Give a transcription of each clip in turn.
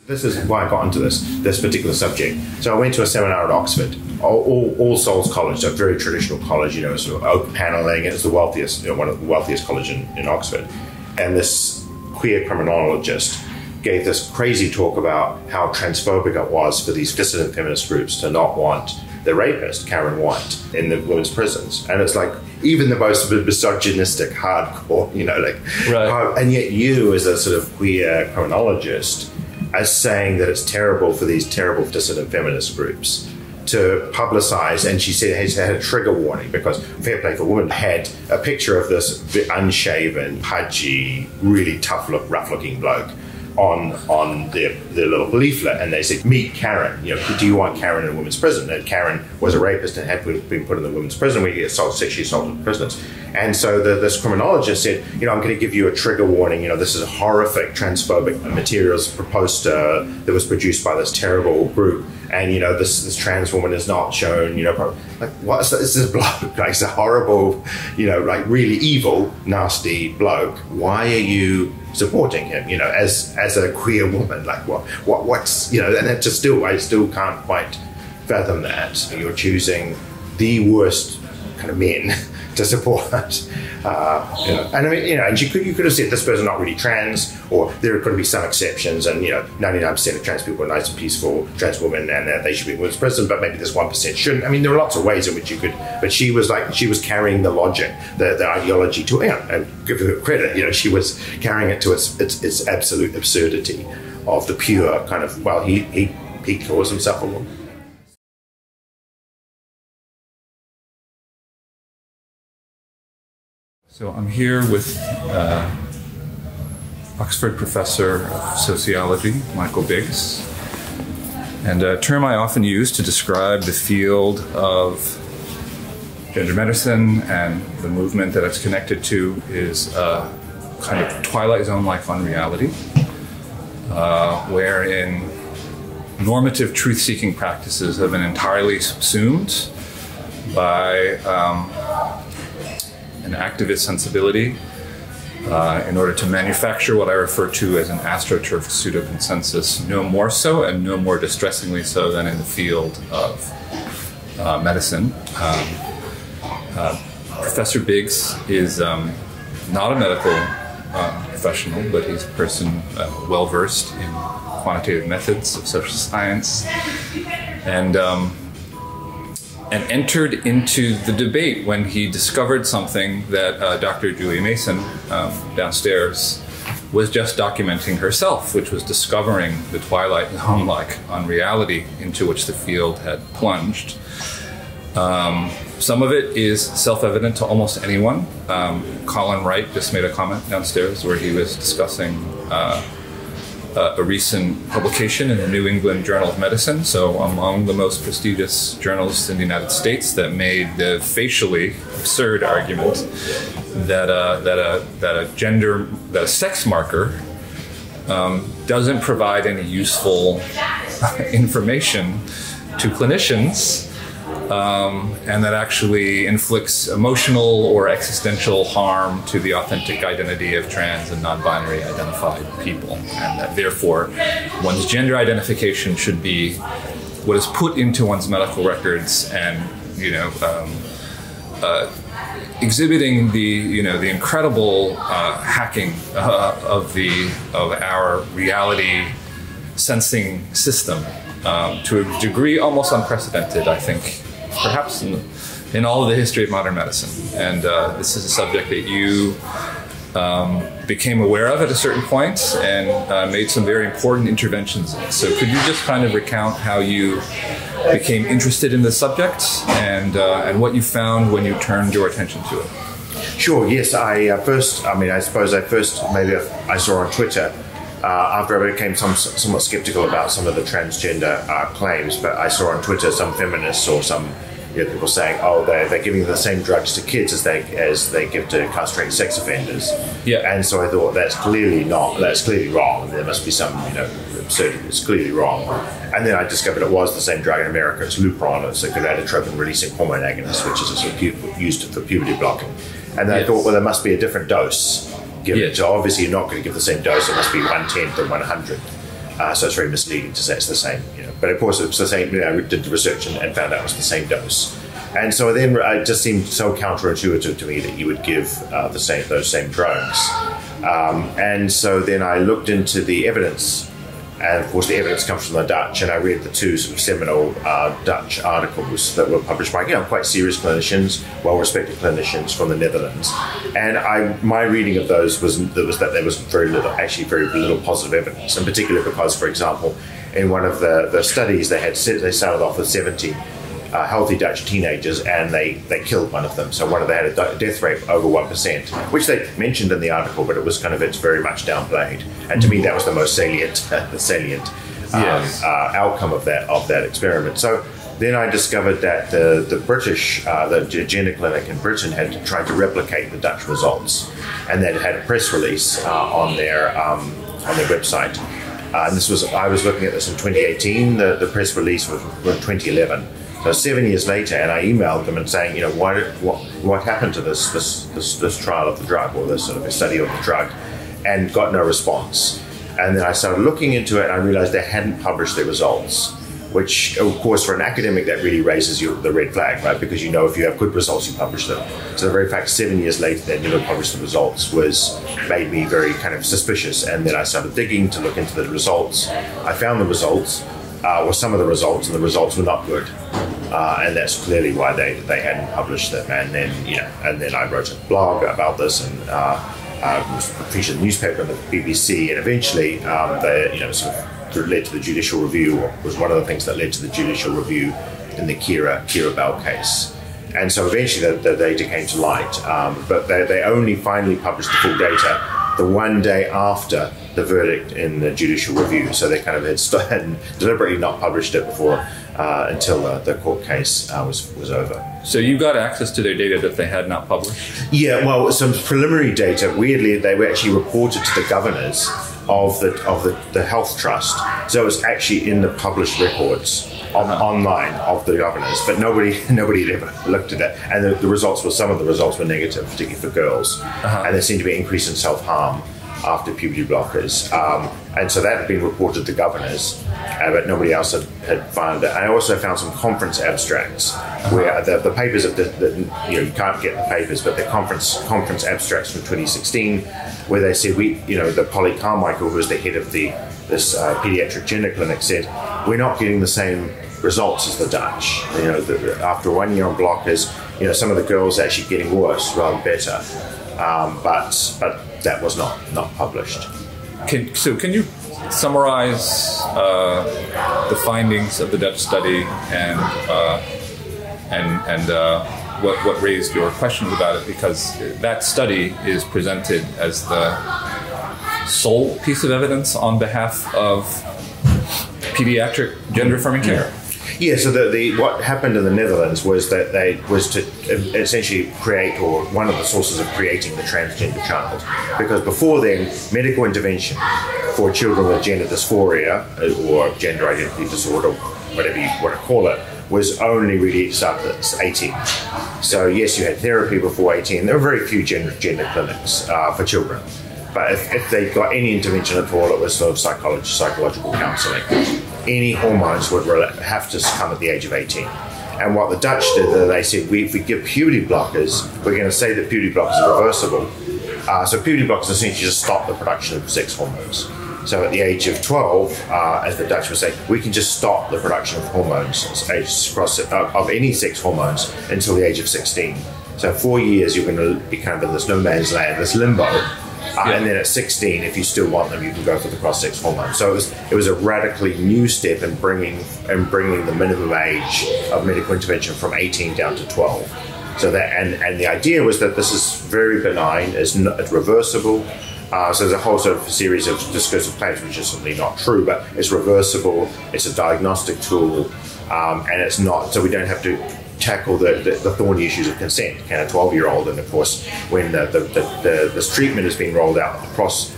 This is why I got into this particular subject. So I went to a seminar at Oxford, All Souls College, so a very traditional college, sort of oak paneling. It's the wealthiest, one of the wealthiest college in Oxford. And this queer criminologist gave this crazy talk about how transphobic it was for these dissident feminist groups to not want the rapist, Karen White, in the women's prisons. And it's like, even the most misogynistic, hardcore, right. And yet you, as a sort of queer criminologist, as saying that it's terrible for these terrible dissident feminist groups to publicize, and she said she had a trigger warning because Fair Play for Women had a picture of this unshaven, pudgy, really rough looking bloke on their little leaflet, and they said, meet Karen, do you want Karen in a women's prison? And Karen was a rapist and had been put in the women's prison where he sexually assaulted prisoners. And so this criminologist said, I'm going to give you a trigger warning, this is a horrific transphobic materials poster that was produced by this terrible group, and this trans woman is not shown, like, what's this bloke? Like, it's a horrible, like really evil, nasty bloke. Why are you supporting him, as a queer woman? Like, what's, and that just I still can't quite fathom that. You're choosing the worst kind of men to support, and I mean, and you could have said this person not really trans, or there could be some exceptions, and 99% of trans people are nice and peaceful trans women, and they should be in women's prison, but maybe this 1% shouldn't. I mean, there are lots of ways in which you could, but she was carrying the logic, the ideology to, and give her credit, she was carrying it to its absolute absurdity of the pure kind of, well, he calls himself a woman. So I'm here with Oxford Professor of Sociology, Michael Biggs. And a term I often use to describe the field of gender medicine and the movement that it's connected to is a kind of Twilight Zone-like unreality, wherein normative truth-seeking practices have been entirely subsumed by an activist sensibility in order to manufacture what I refer to as an astroturf pseudo-consensus, no more so and no more distressingly so than in the field of medicine. Professor Biggs is not a medical professional, but he's a person well-versed in quantitative methods of social science, and entered into the debate when he discovered something that Dr. Julie Mason downstairs was just documenting herself, which was discovering the Twilight Zone-like unreality into which the field had plunged. Some of it is self-evident to almost anyone. Colin Wright just made a comment downstairs where he was discussing a recent publication in the New England Journal of Medicine, so among the most prestigious journals in the United States, that made the facially absurd argument that a sex marker doesn't provide any useful information to clinicians, and that actually inflicts emotional or existential harm to the authentic identity of trans and non-binary identified people, and that therefore one's gender identification should be what is put into one's medical records, and exhibiting the incredible hacking of our reality sensing system to a degree almost unprecedented, I think, perhaps in all of the history of modern medicine. And this is a subject that you became aware of at a certain point and made some very important interventions in. So could you just kind of recount how you became interested in this subject and what you found when you turned your attention to it? Sure, yes. I saw on Twitter, after I became somewhat skeptical about some of the transgender claims, but I saw on Twitter some feminists or some people saying, "Oh, they're giving the same drugs to kids as they give to castrated sex offenders." Yeah. And so I thought that's clearly wrong. There must be some absurdity. It's clearly wrong. And then I discovered it was the same drug in America. It's Lupron. It's a gonadotropin releasing hormone agonist, which is a sort of used for puberty blocking. And then I thought, well, there must be a different dose given. So obviously you're not going to give the same dose. It must be 1/10 or 1/100. So it's very misleading to say it's the same, But of course, it's the same. I did the research and found out it was the same dose. And so then it just seemed so counterintuitive to me that you would give those same drugs. And so then I looked into the evidence. And of course, the evidence comes from the Dutch, and I read the two sort of seminal Dutch articles that were published by quite serious clinicians, well-respected clinicians from the Netherlands. And my reading of those was that there was very little positive evidence, in particular because, for example, in one of the studies they started off with 70 healthy Dutch teenagers, and they killed one of them. So they had a death rate over 1%, which they mentioned in the article, but it's very much downplayed. And to me, that was the most salient outcome of that experiment. So then I discovered that the British, the gender clinic in Britain, had tried to replicate the Dutch results, and they had a press release on their website. And I was looking at this in 2018. The press release was 2011. So 7 years later, and I emailed them and saying, what happened to this trial of the drug, or this sort of a study of the drug, and got no response. And then I started looking into it, and I realized they hadn't published their results, which, of course, for an academic, that really raises the red flag, right? Because if you have good results, you publish them. So the very fact 7 years later they never published the results made me very kind of suspicious. And then I started digging to look into the results. I found the results, or some of the results, and the results were not good. And that's clearly why they hadn't published them. And then I wrote a blog about this, and featured in the newspaper and the BBC, and eventually sort of led to the judicial review, or was one of the things that led to the judicial review in the Kira Bell case. And so eventually the data came to light, but they only finally published the full data the one day after the verdict in the judicial review. So they kind of had deliberately not published it before until the court case was over. So you got access to their data that they had not published? Yeah, well, some preliminary data. Weirdly, they were actually reported to the governors of the health trust. So it was actually in the published records online of the governors, but nobody had ever looked at it. And some of the results were negative, particularly for girls. And there seemed to be an increase in self-harm after puberty blockers. And so that had been reported to governors, but nobody else had found it. I also found some conference abstracts where the papers you can't get the papers, but the conference abstracts from 2016, where they said the Polly Carmichael, who was the head of this pediatric gender clinic, said we're not getting the same results as the Dutch. After 1 year on blockers, some of the girls are actually getting worse rather than better. But that was not published. Can you summarize the findings of the Dutch study and what raised your questions about it? Because that study is presented as the sole piece of evidence on behalf of pediatric gender-affirming care. Yeah, so what happened in the Netherlands was that was to essentially create, or one of the sources of creating, the transgender child. Because before then, medical intervention for children with gender dysphoria or gender identity disorder, whatever you want to call it, was only really started at 18. So yes, you had therapy before 18. There were very few gender clinics for children. But if they got any intervention at all, it was sort of psychological counselling. Any hormones would have to come at the age of 18. And what the Dutch did, they said, if we give puberty blockers, we're going to say that puberty blockers are reversible. So puberty blockers essentially just stop the production of sex hormones. So at the age of 12, as the Dutch would say, we can just stop the production of hormones, of any sex hormones, until the age of 16. So 4 years, you're going to be kind of in this no man's land, this limbo. And then at 16, if you still want them, you can go for the cross-sex hormone. So it was a radically new step in bringing the minimum age of medical intervention from 18 down to 12. So that and the idea was that this is very benign, it's reversible. So there's a whole sort of series of discursive claims, which is certainly not true, but it's reversible. It's a diagnostic tool, and it's not. So we don't have to tackle the thorny issues of consent. Can a 12-year-old, and of course, when this treatment has been rolled out across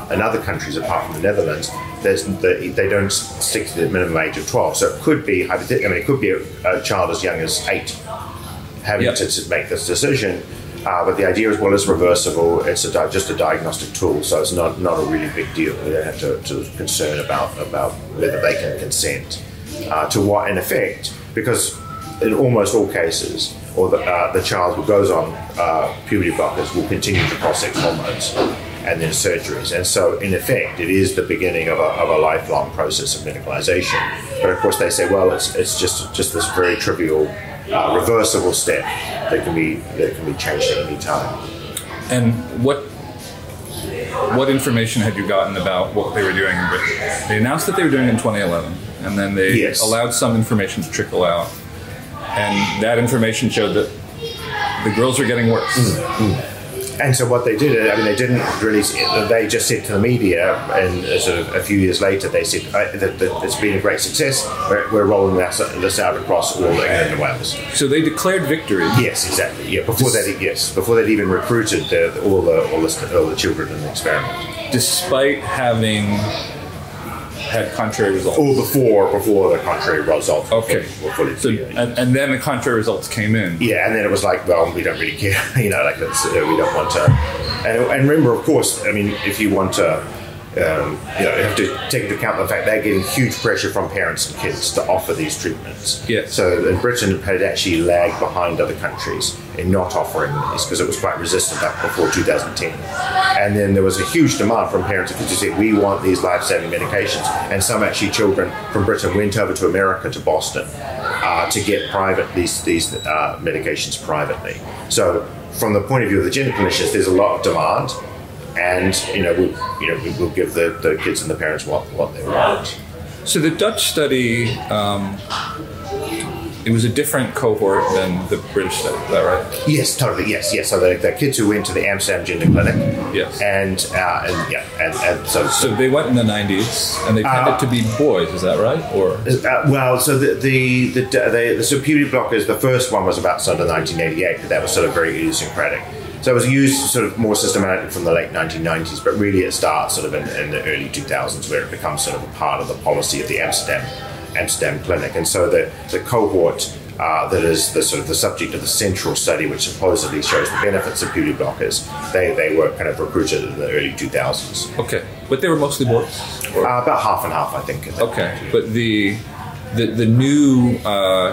in other countries apart from the Netherlands, they don't stick to the minimum age of 12. So it could be, it could be a child as young as 8 having to make this decision. But the idea is, well, it's reversible. It's just a diagnostic tool, so it's not a really big deal. We don't have to concern about whether they can consent to what, in effect, because in almost all cases, or the child who goes on puberty blockers will continue to cross-sex hormones and then surgeries. And so, in effect, it is the beginning of a lifelong process of medicalization. But of course, they say, well, it's just this very trivial, reversible step that can be changed at any time. And what information had you gotten about what they were doing in Britain? They announced that they were doing it in 2011, and then they allowed some information to trickle out. And that information showed that the girls were getting worse. Mm-hmm. And so what they did, I mean, they didn't release it. They just said to the media, and sort of a few years later, they said that it's been a great success. We're rolling this out across all England and Wales. So they declared victory. Yes, exactly. Yeah, before they'd even recruited all the children in the experiment, despite having had contrary results. Or before the contrary results were fully clear. And then the contrary results came in. Yeah, and then it was like, well, we don't really care. We don't want to. And remember, of course, I mean, if you want to, you have to take into account the fact they're getting huge pressure from parents and kids to offer these treatments. Yes. So in Britain had actually lagged behind other countries in not offering these because it was quite resistant up before 2010. And then there was a huge demand from parents and kids who said, we want these life-saving medications. And some actually children from Britain went over to America, to Boston, to get these medications privately. So from the point of view of the gender clinicians, there's a lot of demand. And we'll give the kids and the parents what they want. So the Dutch study, it was a different cohort than the British study. Is that right? Yes, totally. Yes. So the kids who went to the Amsterdam Gender Clinic. Yes. And so they went in the 90s, and they tended to be boys. Is that right? Or so the puberty blockers. The first one was about sort of 1988, but that was sort of very idiosyncratic. So it was used sort of more systematically from the late 1990s, but really it starts sort of in the early 2000s, where it becomes sort of a part of the policy of the Amsterdam Clinic. And so the cohort that is the subject of the central study, which supposedly shows the benefits of puberty blockers, they were kind of recruited in the early 2000s. Okay, but they were mostly boys? About half and half, I think. Okay, but the new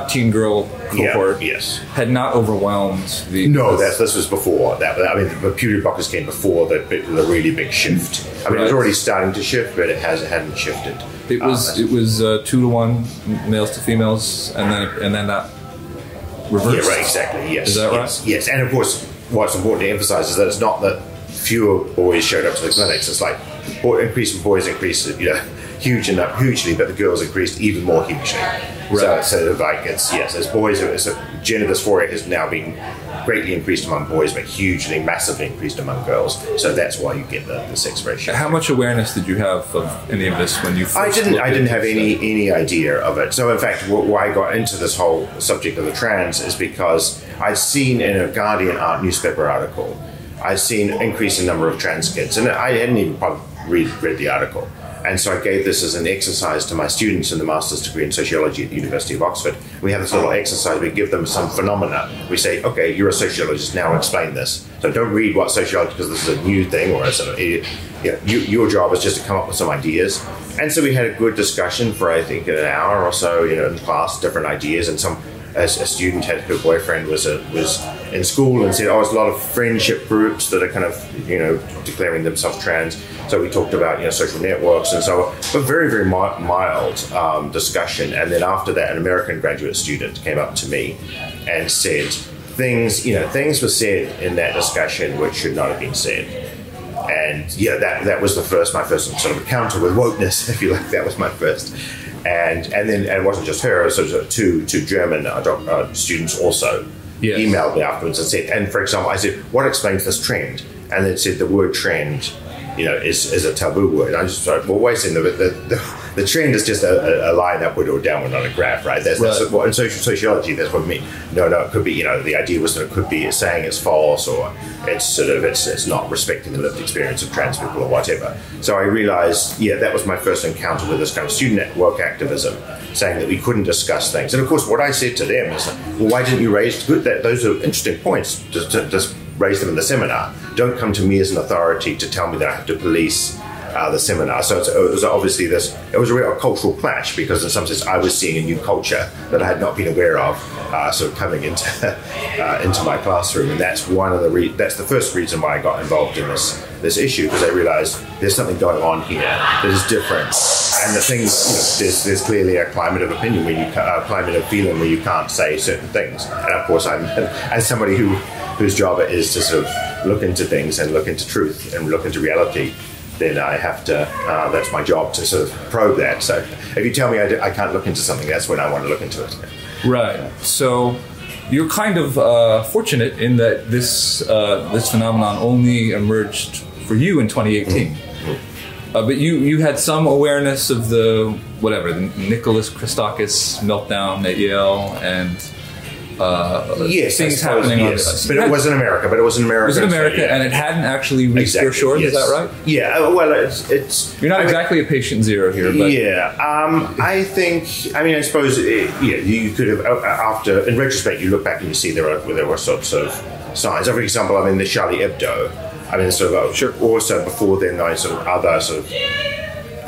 teen girl cohort had not overwhelmed the... No, this was before that. I mean, the puberty blockers came before the really big shift. I mean, it was already starting to shift, but it hadn't shifted. It was 2-to-1 males to females, and then that reversed. Yeah, right. Exactly. Yes. Is that right? Yes. And of course, what's important to emphasize is that it's not that fewer boys showed up to the clinics. It's like increase in boys increased, hugely, but the girls increased even more hugely. Right. So like as boys, gender dysphoria has now been greatly increased among boys, but hugely, massively increased among girls. So that's why you get the sex ratio. How much awareness did you have of any of this when you first I didn't have any idea of it. So in fact, why I got into this whole subject of the trans is because I'd seen in a Guardian newspaper article, I'd seen an increase in number of trans kids, and I hadn't even probably read the article. And so I gave this as an exercise to my students in the master's degree in sociology at the University of Oxford. We have this little exercise. We give them some phenomena. We say, okay, you're a sociologist, now explain this. So don't read what sociology, because this is a new thing, or a sort of, your job is just to come up with some ideas. And so we had a good discussion for, I think, an hour or so, in class, different ideas. And a student had, her boyfriend was in school and said, it's a lot of friendship groups that are kind of, declaring themselves trans. So we talked about, social networks and so on, but very, very mild discussion. And then after that, an American graduate student came up to me and said things were said in that discussion which should not have been said. And that was my first sort of encounter with wokeness, if you like. That was my first. And then it wasn't just her, so two German students also emailed me afterwards and said, and for example, I said, what explains this trend? And they said the word trend, is a taboo word. And I just thought, well, wait a second, the trend is just a line upward or downward on a graph, right? That's what in sociology, that's what I mean. No, it could be, the idea was that it could be saying it's false, or it's not respecting the lived experience of trans people or whatever. So I realized, that was my first encounter with this kind of student network activism, saying that we couldn't discuss things. And of course, what I said to them is, well, why didn't you raise those are interesting points. raise them in the seminar. Don't come to me as an authority to tell me that I have to police the seminar. So it was obviously it was a real cultural clash, because in some sense I was seeing a new culture that I had not been aware of, sort of coming into my classroom, and that's that's the first reason why I got involved in this issue, because I realized there's something going on here that is different, and the things, there's clearly a climate of opinion climate of feeling where you can't say certain things, and of course I'm as somebody whose job it is to sort of look into things and look into truth and look into reality, then I have to, that's my job to sort of probe that. So if you tell me I can't look into something, that's when I want to look into it. Right. So you're kind of fortunate in that this phenomenon only emerged for you in 2018. But you had some awareness of the Nicholas Christakis meltdown at Yale, and yes, things happening. Yes, but it was in America. It was in America, and it hadn't actually reached your shores. Yes. Is that right? Yeah. Well, it's. You're not exactly a patient zero here, but yeah. I think. I mean, I suppose. You could have. After, in retrospect, you look back and you see there were sorts of signs. For example, I mean, the Charlie Hebdo. I mean, sort of. Sure. Also, before then, sort of other sort of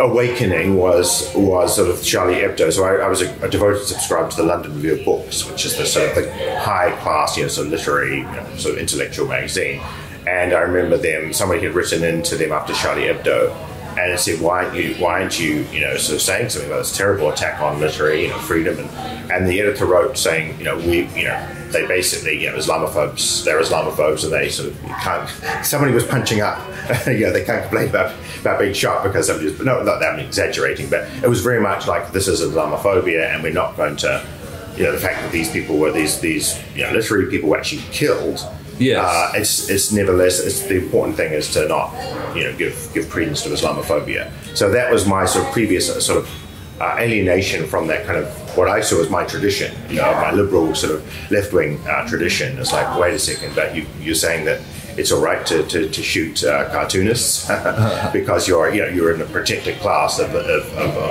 awakening was sort of Charlie Hebdo. So I was a devoted subscriber to the London Review of Books, which is the sort of the high class, sort of literary, sort of intellectual magazine. And I remember somebody had written into them after Charlie Hebdo, and it said, why aren't you, sort of saying something about this terrible attack on literary, freedom? And the editor wrote saying, they basically, Islamophobes, they're Islamophobes, and they sort of, somebody was punching up. They can't complain about being shot because somebody was, no, not that I'm exaggerating, but it was very much like, this is Islamophobia, and we're not going to, the fact that these people were, these literary people were actually killed. Yes. It's nevertheless, the important thing is to not, give credence to Islamophobia. So that was my sort of previous sort of alienation from that kind of what I saw as my tradition, my liberal sort of left-wing tradition. It's like, wait a second, but you're saying that it's all right to shoot cartoonists because you're in a protected class of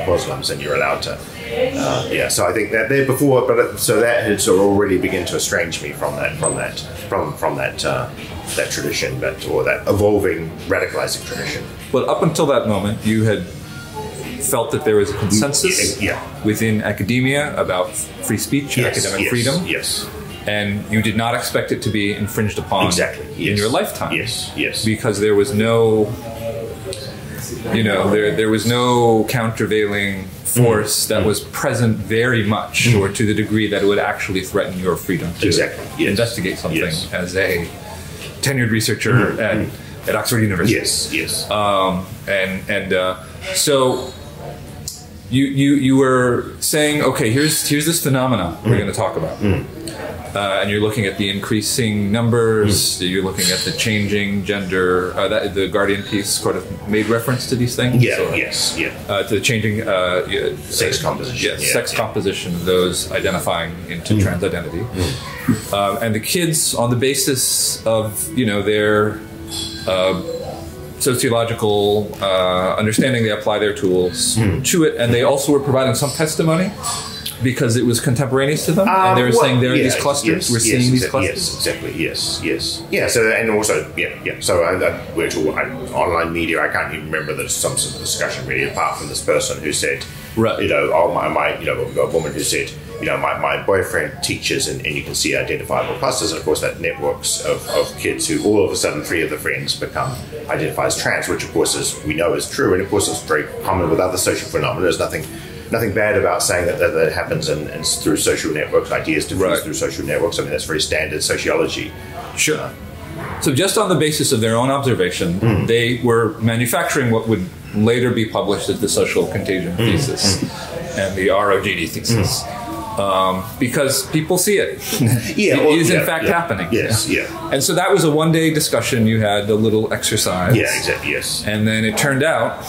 Muslims, and you're allowed to. So I think that there before, so that had sort of already begun to estrange me from that tradition, or that evolving, radicalizing tradition. But up until that moment, you had felt that there was a consensus within academia about free speech and academic freedom. Yes. And you did not expect it to be infringed upon in your lifetime. Yes. Because there was no, there was no countervailing force that was present very much, or to the degree that it would actually threaten your freedom to investigate something as a tenured researcher at Oxford University. Yes. So you were saying, okay, here's this phenomenon we're going to talk about. And you're looking at the increasing numbers, you're looking at the changing gender, the Guardian piece sort of made reference to these things? To the changing sex composition. Sex composition of those identifying into trans identity. And the kids, on the basis of, their sociological understanding, they apply their tools to it, and they also were providing some testimony because it was contemporaneous to them, and they were saying there are these clusters. We're seeing these clusters. Yes. Yeah. So and also So we're talking online media. I can't even remember there's some sort of discussion really, apart from this person who said, right. A woman who said, my boyfriend teaches, and you can see identifiable clusters, and of course that networks of kids who all of a sudden 3 of the friends become identified as trans, which of course we know is true, and of course it's very common with other social phenomena. There's nothing bad about saying that happens and through social networks, ideas diffuse through social networks. I mean, that's very standard sociology. Sure. So just on the basis of their own observation, they were manufacturing what would later be published as the social contagion thesis and the ROGD thesis. Because people see it. It is in fact happening. Yes. And so that was a one-day discussion. You had a little exercise. Yeah, exactly. Yes. And then it turned out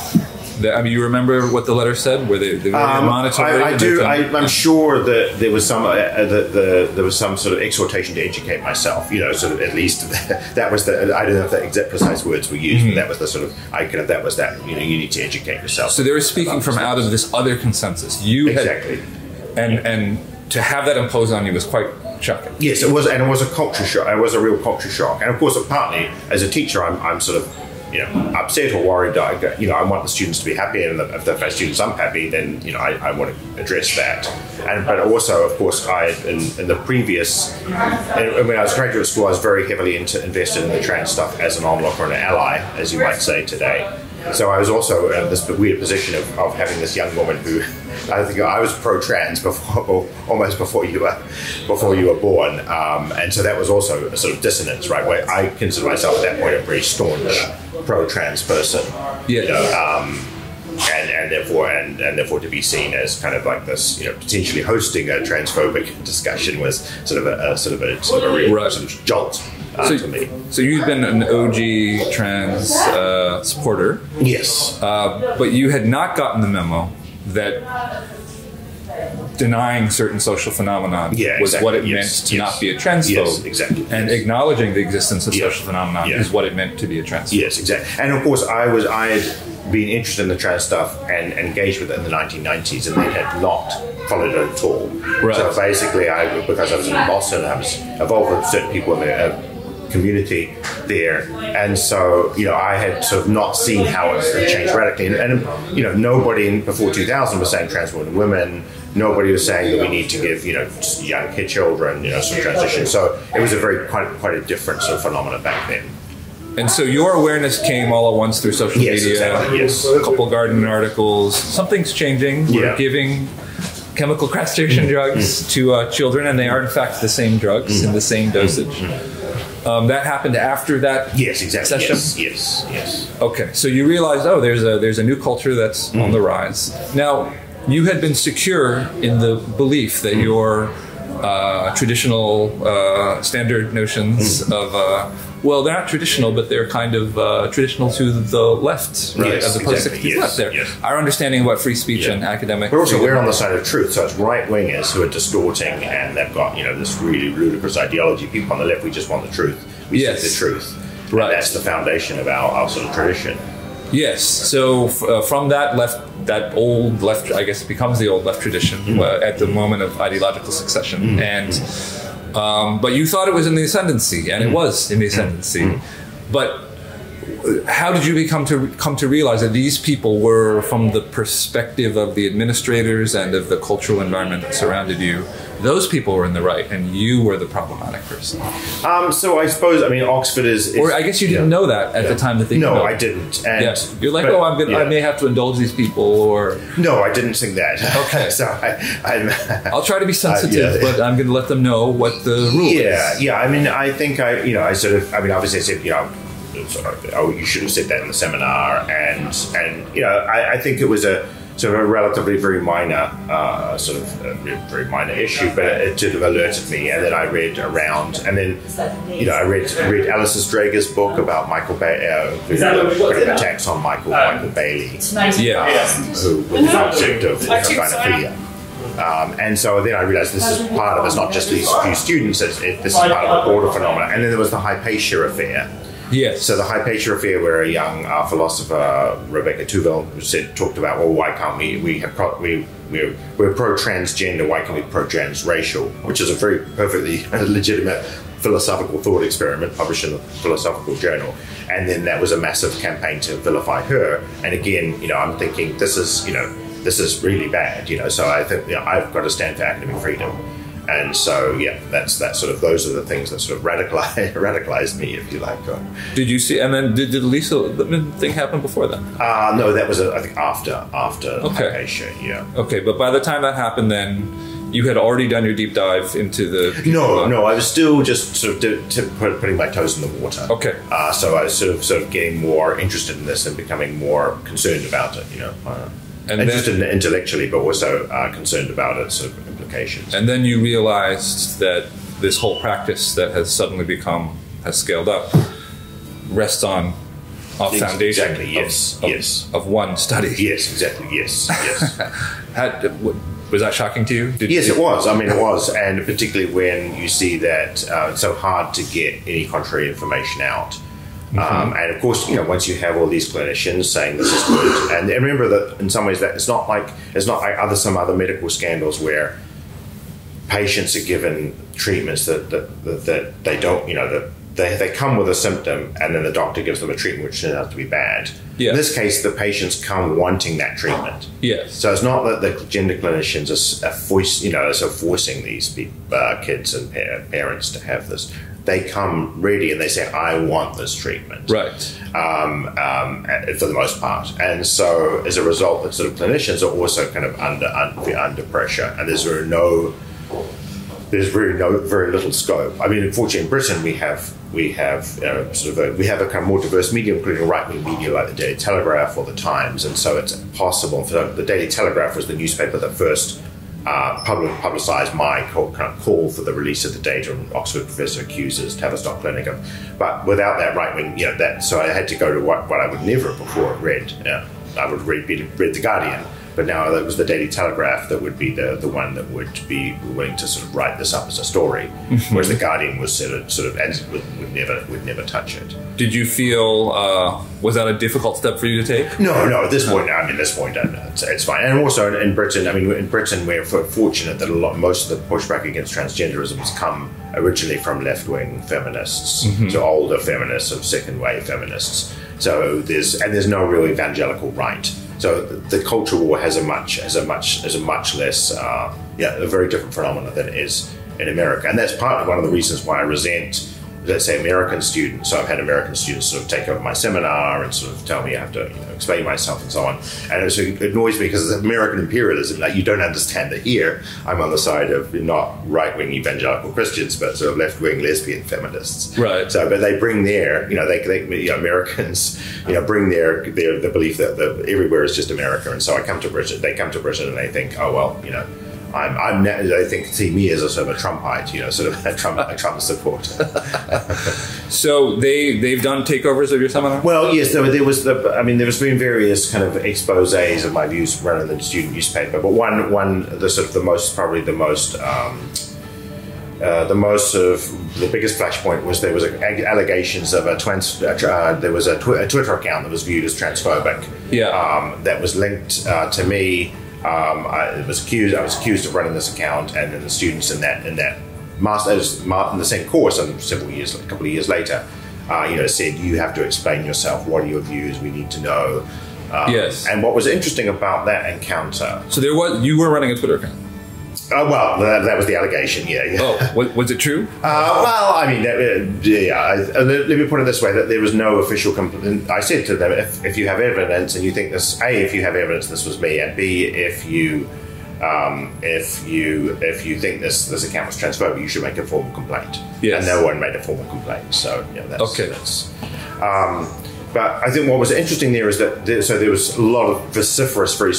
that, you remember what the letter said? Were they monitoring? I do. I'm sure that there was some sort of exhortation to educate myself. Sort of at least that was the. I don't know if the exact precise words were used, but that was the sort of. That was that. You need to educate yourself. So they were speaking from out of this other consensus. You exactly. And to have that imposed on you was quite shocking. Yes, it was, and it was a culture shock. It was a real culture shock, and of course, partly as a teacher, I'm sort of, upset or worried. I want the students to be happy, and if the students aren't happy, then I want to address that. But also, of course, in the previous, and when I was graduate school, I was very heavily invested in the trans stuff as an onlooker and an ally, as you might say today. So I was also in this weird position of having this young woman who, I think I was pro-trans almost before you were born, and so that was also a sort of dissonance, right? Where I consider myself at that point a very staunch pro-trans person, and therefore to be seen as kind of like this, potentially hosting a transphobic discussion was sort of a real right. sort of jolt. To me. So you've been an OG trans supporter. Yes. But you had not gotten the memo that denying certain social phenomenon was what it meant to not be a transphobe. Yes, exactly. And acknowledging the existence of social phenomenon is what it meant to be a transphobe. Yes, exactly. And of course, I had been interested in the trans stuff and engaged with it in the 1990s, and then had not followed it at all. Right. So basically, because I was in Boston, I was involved with certain people in the community there, and so I had sort of not seen how it had changed radically, and nobody before 2000 was saying trans women. Nobody was saying that we need to give young kid children some transition. So it was a quite a different sort of phenomenon back then. And so your awareness came all at once through social media. Exactly, yes. A couple Guardian articles. Something's changing. We're giving chemical castration drugs to children, and they are in fact the same drugs in the same dosage. That happened after that. Yes, exactly. Session? Yes. Okay, so you realized, there's a new culture that's on the rise. Now, you had been secure in the belief that your traditional standard notions of they're not traditional, but they're kind of traditional to the left, right? Yes, of the post-60s left there. Yes. Our understanding about free speech and academic But also, freedom. we're on the side of truth, so it's right-wingers who are distorting, and they've got this really ludicrous ideology. People on the left, we just want the truth. We seek the truth. Right. And that's the foundation of our sort of tradition. Yes. So from that old left, I guess it becomes the old left tradition at the moment of ideological succession. And but you thought it was in the ascendancy, and it was in the ascendancy. But how did you come to realize that these people were, from the perspective of the administrators and of the cultural environment that surrounded you, those people were in the right, and you were the problematic person? So I suppose, Oxford is... Or I guess you didn't know that at the time that they came out. I didn't. And, You're like, I may have to indulge these people, or... No, I didn't think that. Okay. So I'll try to be sensitive, but I'm going to let them know what the rule is. Yeah. I think I sort of... obviously I said, you should have said that in the seminar, and I think it was a sort of a relatively very minor very minor issue, but it sort of alerted me, and then I read around, and then I read Alice Drager's book about Michael Bailey, putting attacks on Michael Bailey, who was the object of gynophilia. And so then I realized this is part of it's not just these few students, this is part of a broader phenomenon. And then there was the Hypatia affair. Yes. So the Hypatia affair, where a young philosopher, Rebecca Tuville, talked about, well, why can't we're pro-transgender, why can't we pro-transracial? Which is a very perfectly legitimate philosophical thought experiment published in the Philosophical Journal. And then that was a massive campaign to vilify her. And again, I'm thinking this is really bad, so I think I've got to stand for academic freedom. And so, that's sort of, those are the things that sort of radicalized me, if you like. Did you see, and then did the Lisa Lippman thing happen before then? No, that was, I think, after Hypatia, Okay, but by the time that happened, then you had already done your deep dive into the... No, I was still just sort of putting my toes in the water. Okay. So I was sort of getting more interested in this and becoming more concerned about it, and interested in it intellectually, but also concerned about its sort of implications. And then you realized that this whole practice that has suddenly has scaled up, rests on a foundation of one study. Yes, exactly, yes. Was that shocking to you? Yes, it was. It was. And particularly when you see that it's so hard to get any contrary information out. And of course, once you have all these clinicians saying this is good, and remember that in some ways that it's not like some other medical scandals where patients are given treatments that they don't, that they come with a symptom and then the doctor gives them a treatment which turns out to be bad. Yeah. In this case, the patients come wanting that treatment. Yes. So it's not that the gender clinicians are forcing these kids and parents to have this. They come ready and they say, I want this treatment. Right. For the most part. And so as a result, the sort of clinicians are also kind of under pressure, and there's very little scope. I mean, unfortunately, in Britain, we have a kind of more diverse media, including right-wing media like the Daily Telegraph or the Times, and so it's possible. The Daily Telegraph was the newspaper that first publicised my call for the release of the data on Oxford Professor accuses Tavistock Clinic. But without that right-wing, so I had to go to what I would never before read. I would read The Guardian. But now it was the Daily Telegraph that would be the one that would be willing to sort of write this up as a story, whereas the Guardian was sort of would never touch it. Did you feel was that a difficult step for you to take? No. At this point, it's fine. And also in Britain, we're fortunate that most of the pushback against transgenderism has come originally from left-wing feminists, so older feminists, of second-wave feminists. So there's no real evangelical right. So the culture war has a much less, a very different phenomenon than it is in America. And that's partly one of the reasons why I resent, let's say, American students. So I've had American students sort of take over my seminar and sort of tell me I have to explain myself and so on. And it annoys me because it's American imperialism. Like, you don't understand that here I'm on the side of not right-wing evangelical Christians, but sort of left-wing lesbian feminists. Right. So, but they bring their, Americans, bring their the belief that everywhere is just America. And so they come to Britain and they think, oh, well, they see me as a sort of a Trumpite, sort of a Trump supporter. So they've done takeovers of your seminar? Well, yes, there's been various kind of exposés of my views run in the student newspaper, but the biggest flashpoint was there was allegations of there was a Twitter account that was viewed as transphobic. Yeah. That was linked to me. I was accused of running this account, and then the students in the same course, a couple of years later, said, you have to explain yourself. What are your views? We need to know. Yes. And what was interesting about that encounter? So you were running a Twitter account. Well, that was the allegation. Yeah. Oh, was it true? Let me put it this way: that there was no official complaint. I said to them, if you have evidence and you think this, if you have evidence this was me, and B, if you think this account was transphobic, you should make a formal complaint. Yes. And no one made a formal complaint. So that's okay. But I think what was interesting there is that there was a lot of vociferous for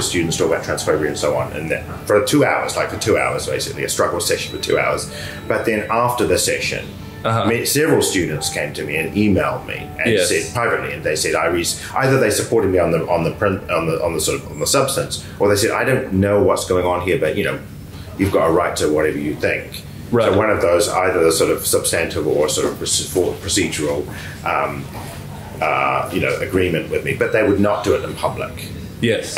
students talk about transphobia and so on, and for 2 hours, basically, a struggle session for 2 hours. But then after the session, several students came to me and emailed me and said privately, and they said either they supported me on the substance, or they said, I don't know what's going on here, but you've got a right to whatever you think. Right. So one of those, either the sort of substantive or sort of procedural. Agreement with me, but they would not do it in public. Yes.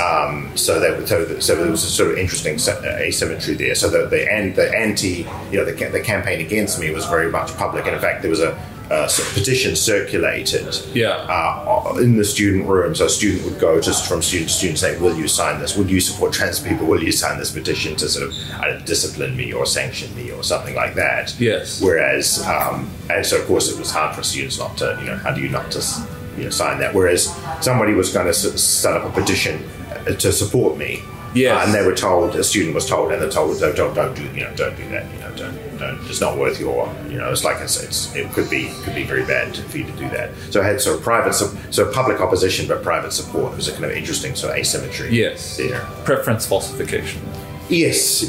So there was a sort of interesting asymmetry there. So the campaign against me was very much public, and in fact there was a petition circulated in the student room. So a student would go from student to student saying, will you sign this? Will you support trans people? Will you sign this petition to sort of discipline me or sanction me or something like that? Yes. Whereas, and so of course it was hard for students not to, how do you not to sign that? Whereas somebody was going to set up a petition to support me. Yes. And they were told, a student was told, and they're told, don't do that, don't, it's not worth your, it's like it could be very bad for you to do that. So I had sort of public opposition, but private support. It was a kind of interesting sort of asymmetry. Yes. There. Preference falsification. Yes.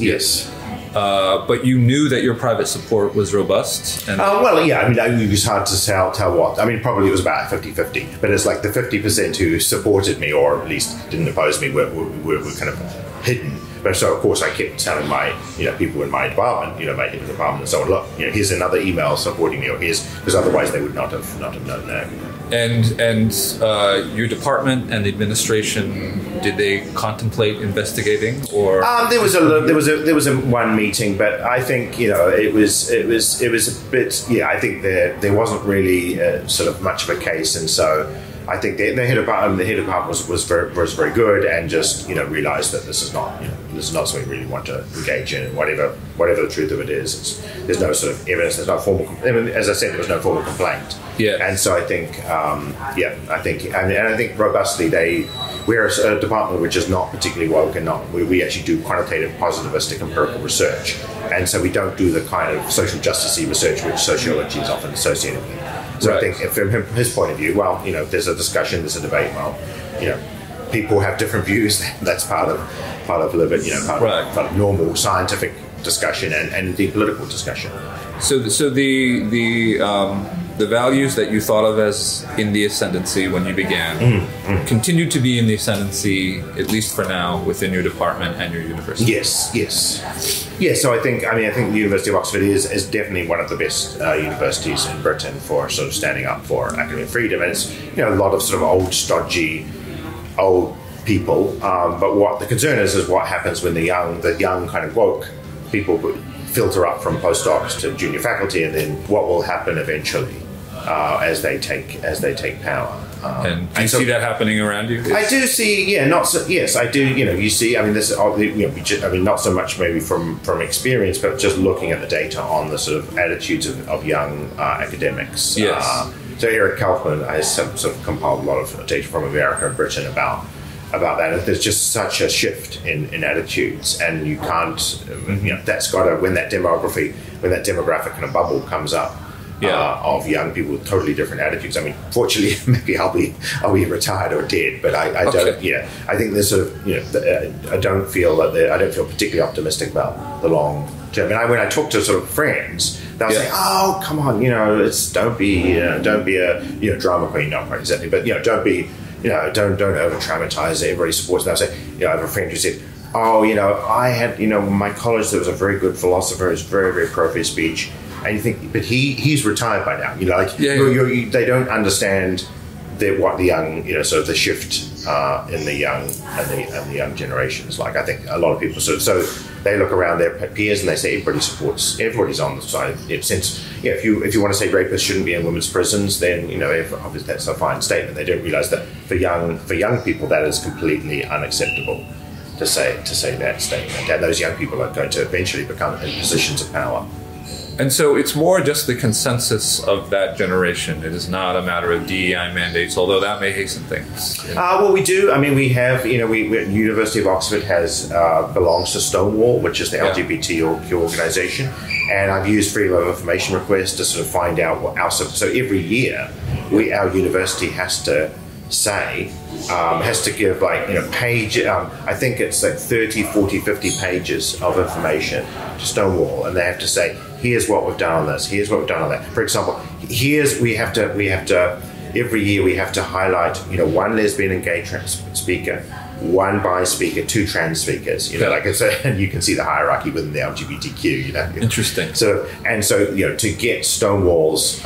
But you knew that your private support was robust? And it was hard to tell what. I mean, probably it was about 50-50. But it's like the 50% who supported me, or at least didn't oppose me, were kind of hidden. But so, of course, I kept telling my, people in my department, my head of the department, and so on, look, here's another email supporting me, or because otherwise they would not have known that. And your department and the administration, did they contemplate investigating, or there was a one meeting, but I think it was a bit. Yeah, I think there wasn't really sort of much of a case, and so I think the head department was very good, and just realised that this is not something we really want to engage in, and whatever the truth of it is, there's no sort of evidence, there's no formal. As I said, there was no formal complaint. Yeah. And so I think, I think robustly we're a department which is not particularly woke, and we actually do quantitative, positivistic, empirical research, and so we don't do the kind of social justice-y research which sociology is often associated with. So right. I think from his point of view, if there's a discussion, there's a debate, people have different views. That's part of part of normal scientific discussion and indeed political discussion. So the values that you thought of as in the ascendancy when you began continue to be in the ascendancy, at least for now, within your department and your university. Yes. So I think the University of Oxford is definitely one of the best universities in Britain for sort of standing up for academic freedom, and it's a lot of sort of old stodgy people. But what the concern is what happens when the young kind of woke people filter up from postdocs to junior faculty, and then what will happen eventually as they take power. And do you see that happening around you? I do see, yes, I do. You see, not so much maybe from experience, but just looking at the data on the sort of attitudes of young academics. Yes. So Eric Kaufman has sort of compiled a lot of data from America and Britain about that. And there's just such a shift in attitudes, and you can't, that's got to, when that demographic kind of bubble comes up. Of young people with totally different attitudes. I mean, fortunately, maybe I'll be retired or dead, but I don't. Yeah, I think there's sort of I don't feel particularly optimistic about the long term. And when I talk to sort of friends, they'll say, "Oh, come on, don't be a drama queen, not quite exactly, but don't be, don't over dramatize it. Everybody supports." And I'll say, I have a friend who said, "Oh, I had, my college, there was a very good philosopher who's very, very pro free speech." And you think, but he's retired by now. They don't understand what the young, sort of the shift in the young and the young generations. Like, I think a lot of people so they look around their peers and they say everybody's on the side. Since if you want to say rapists shouldn't be in women's prisons, then obviously that's a fine statement. They don't realize that for young people that is completely unacceptable to say that statement. And those young people are going to eventually become in positions of power. And so it's more just the consensus of that generation. It is not a matter of DEI mandates, although that may hasten things. Well, we do. I mean, we have, University of Oxford belongs to Stonewall, which is the LGBTQ organization. And I've used freedom of information requests to sort of find out so every year our university has to give page, I think it's like 30, 40, 50 pages of information to Stonewall, and they have to say, here's what we've done on this, here's what we've done on that. For example, we have to every year we have to highlight, one lesbian and gay trans speaker, one bi speaker, two trans speakers, and you can see the hierarchy within the LGBTQ, Interesting. So to get Stonewall's,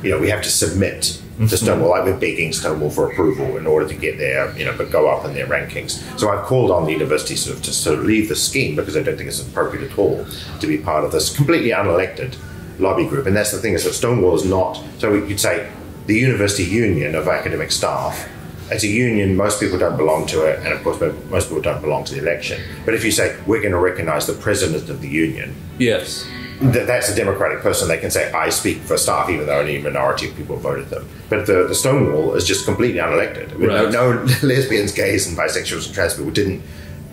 we have to submit to Stonewall, like we're begging Stonewall for approval in order to get there, but go up in their rankings. So I've called on the university to leave the scheme, because I don't think it's appropriate at all to be part of this completely unelected lobby group. And that's the thing, is that Stonewall is not, so we could say the University Union of Academic Staff, it's a union, most people don't belong to it, and of course most people don't belong to the election. But if you say, we're going to recognize the president of the union, yes, that's a democratic person. They can say, I speak for staff, even though only a minority of people voted them. But the Stonewall is just completely unelected. Right. No lesbians, gays, and bisexuals and trans people didn't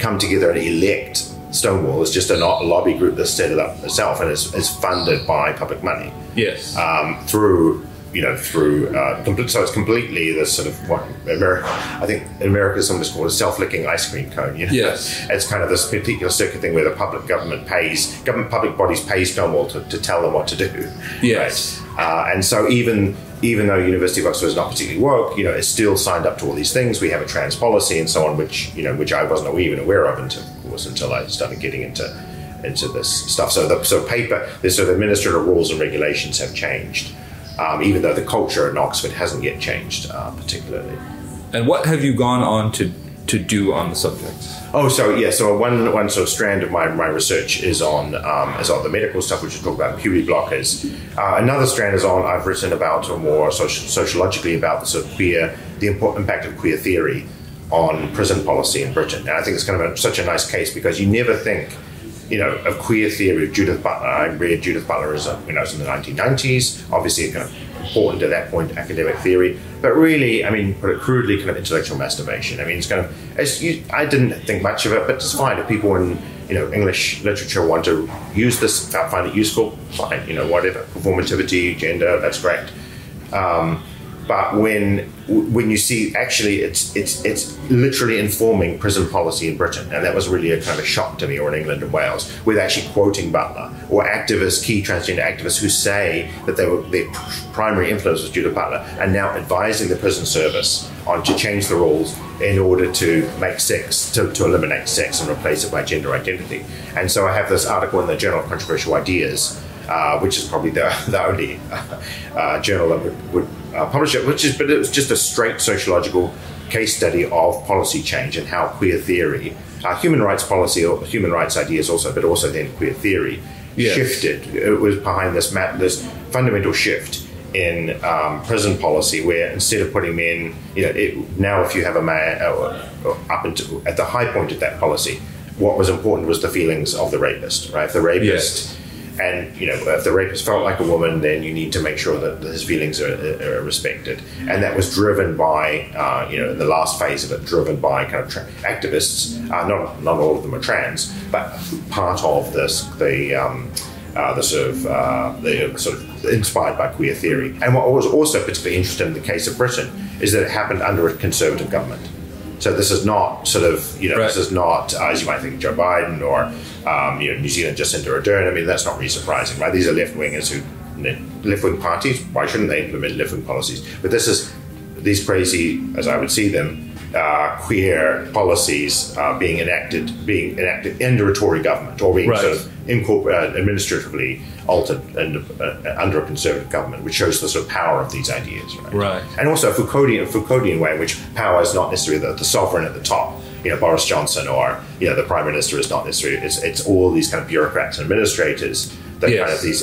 come together and elect Stonewall. It's just a lobby group that set it up itself, and is funded by public money. Yes. So it's completely the sort of what I think in America is sometimes called a self-licking ice cream cone. Yes. It's kind of this particular circuit thing where the public public bodies pay Stonewall to tell them what to do. Yes. Right? And so even though University of Oxford is not particularly woke, it's still signed up to all these things. We have a trans policy and so on, which I wasn't even aware of until I started getting into this stuff. So the administrative rules and regulations have changed. even though the culture in Oxford hasn't yet changed particularly. And what have you gone on to do on the subject? Oh, so one sort of strand of my research is on the medical stuff, which is talk about puberty blockers. Another strand is on, I've written about, or more sociologically, about the sort of the impact of queer theory on prison policy in Britain. And I think it's kind of such a nice case, because you never think, of queer theory of Judith Butler. I read Judith Butler when I was in the 1990s, obviously kind of important at that point academic theory, but really, put it crudely, kind of intellectual masturbation. It's kind of, I didn't think much of it, but it's fine. If people in English literature want to use this, find it useful, fine, whatever. Performativity, gender, that's great. But when you see, actually, it's literally informing prison policy in Britain, and that was really a kind of a shock to me, or in England and Wales, with actually quoting Butler, or activists, key transgender activists, who say that their primary influence was Judith Butler, and now advising the prison service on to change the rules in order to make sex, to eliminate sex and replace it by gender identity. And so I have this article in the Journal of Controversial Ideas, which is probably the only journal that would publish it, but it was just a straight sociological case study of policy change and how queer theory, human rights policy, or human rights ideas also, but also then queer theory, shifted. It was behind this fundamental shift in prison policy, where instead of putting men, now if you have a man up until at the high point of that policy, what was important was the feelings of the rapist, right? If the rapist. And, if the rapist felt like a woman, then you need to make sure that his feelings are respected. And that was driven by, in the last phase of it, driven by kind of activists. Not all of them are trans, but part of this, the sort of inspired by queer theory. And what was also particularly interesting in the case of Britain is that it happened under a conservative government. So this is not sort of, this is not, as you might think, Joe Biden or, New Zealand Jacinda Ardern. That's not really surprising, right? These are left-wingers left-wing parties. Why shouldn't they implement left-wing policies? But these crazy, as I would see them, queer policies being enacted under a Tory government, or being sort of administratively altered under a conservative government, which shows the sort of power of these ideas, right? And also a Foucauldian way in which power is not necessarily the sovereign at the top, Boris Johnson, or the Prime Minister is not necessarily. It's all these kind of bureaucrats and administrators that kind of these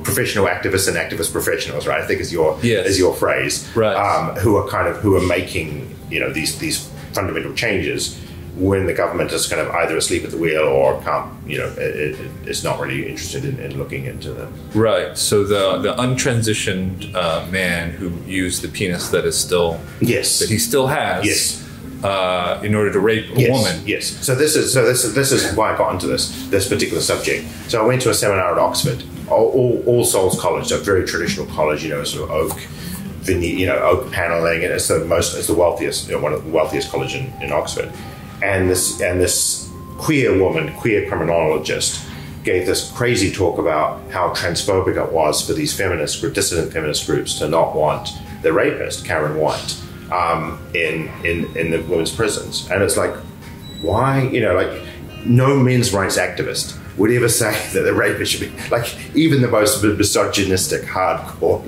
professional activists and activist professionals, right? I think is your phrase, right? Who are making these fundamental changes when the government is kind of either asleep at the wheel or can't, is not really interested in looking into them. Right. So the untransitioned man who used the penis that is still that he still has. In order to rape a woman. Yes. So this is why I got into this particular subject. So I went to a seminar at Oxford, All Souls College, so a very traditional college, sort of oak paneling, and it's the wealthiest, one of the wealthiest college in Oxford. And this queer criminologist gave this crazy talk about how transphobic it was for these dissident feminist groups to not want the rapist, Karen White, in the women's prisons. And it's like, why, no men's rights activist would ever say that the rapist should be, even the most misogynistic, hardcore,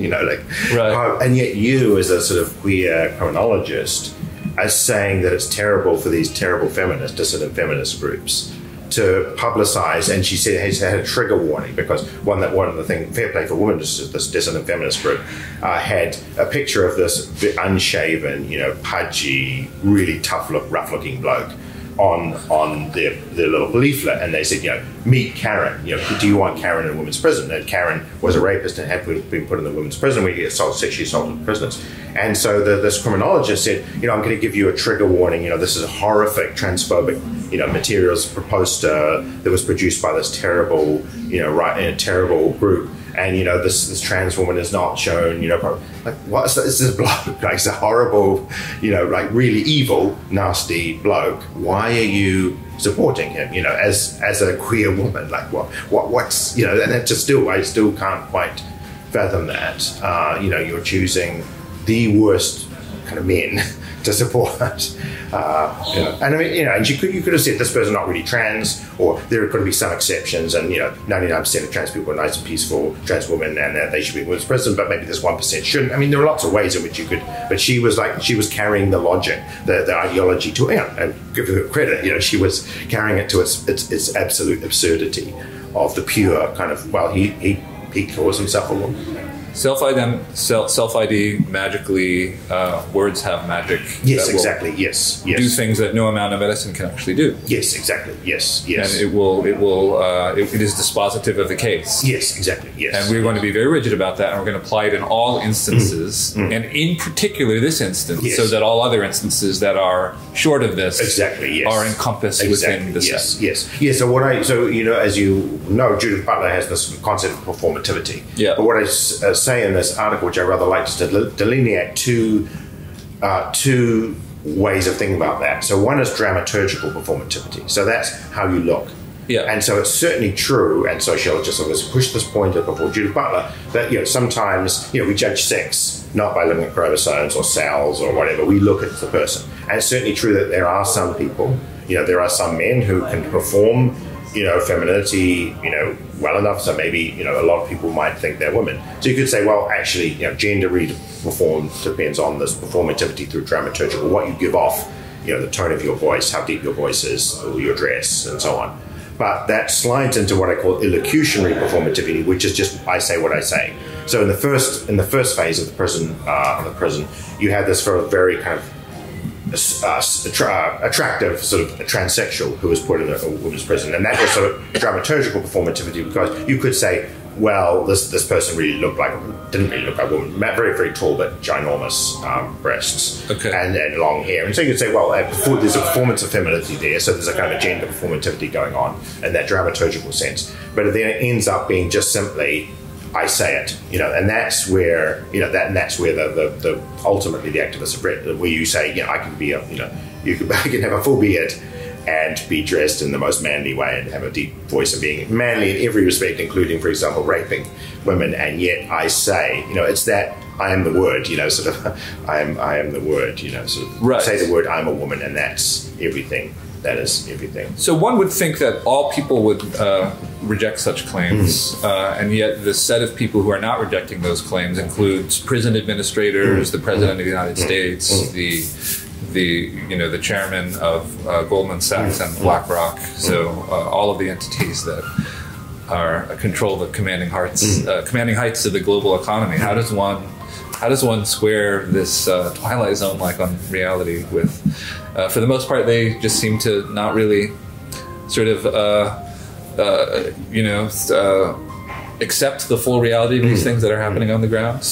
and yet you, as a sort of queer criminologist, as saying that it's terrible for these terrible dissident feminist groups to publicize. And she said she had a trigger warning, because one of the things, Fair Play for Women, this dissident feminist group, had a picture of this unshaven, pudgy, really rough-looking bloke on their little leaflet, and they said, meet Karen. Do you want Karen in a women's prison? And Karen was a rapist and had been put in the women's prison where you get sexually assaulted prisoners. And so this criminologist said, I'm going to give you a trigger warning. This is a horrific transphobic, materials poster that was produced by this terrible, terrible group. And this trans woman is not shown. What's this? Is a bloke? It's a horrible, really evil, nasty bloke. Why are you supporting him? As a queer woman, what's and that I still can't quite fathom that. You're choosing the worst kind of men to support. And I mean, and you could have said this person's not really trans, or there could be some exceptions, and 99% of trans people are nice and peaceful trans women, and they should be women's president, but maybe this 1% shouldn't. I mean, there are lots of ways in which you could, but she was carrying the logic, the ideology to, and give her credit, she was carrying it to its absolute absurdity of the pure kind of, well, he calls himself a woman. Self-ID magically, words have magic. Yes, exactly. Yes. Do things that no amount of medicine can actually do. Yes, exactly. Yes. And it is dispositive of the case. Yes, exactly. Yes. And we're going to be very rigid about that, and we're going to apply it in all instances, and in particular this instance, so that all other instances that are short of this are encompassed within the set. Yes. So as you know, Judith Butler has this concept of performativity. Yeah. But what I say in this article, which I rather like, is to delineate two ways of thinking about that. So one is dramaturgical performativity. So that's how you look. Yeah. And so it's certainly true, and sociologists have pushed this point before Judith Butler, that sometimes we judge sex not by looking at chromosomes or cells or whatever. We look at the person. And it's certainly true that there are some people, there are some men who can perform femininity, well enough, so maybe, a lot of people might think they're women. So you could say, well, actually, gender performed depends on this performativity through dramaturgical, what you give off, the tone of your voice, how deep your voice is, or your dress, and so on. But that slides into what I call illocutionary performativity, which is just I say what I say. So in the first phase of the prison, you have this for a very kind of attractive sort of a transsexual who was put in a women's prison, and that was sort of dramaturgical performativity, because you could say, well, this person didn't really look like a woman, very, very tall but ginormous breasts, and long hair, and so you could say, well, there's a performance of femininity there, so there's a kind of a gender performativity going on in that dramaturgical sense, but then it ends up being just simply I say it, and that's where, that's where the ultimately the activists have read, where you say, I can be I can have a full beard and be dressed in the most manly way and have a deep voice and being manly in every respect, including, for example, raping women, and yet I say, it's that I am the word, sort of, I am the word, sort of say the word, I'm a woman, and that's everything. That is everything. So one would think that all people would reject such claims, and yet the set of people who are not rejecting those claims includes prison administrators, the President of the United States, the chairman of Goldman Sachs and BlackRock. So all of the entities that control the commanding heights of the global economy. How does one square this Twilight Zone-like reality with? For the most part, they just seem to not really sort of, accept the full reality of these things that are happening on the ground.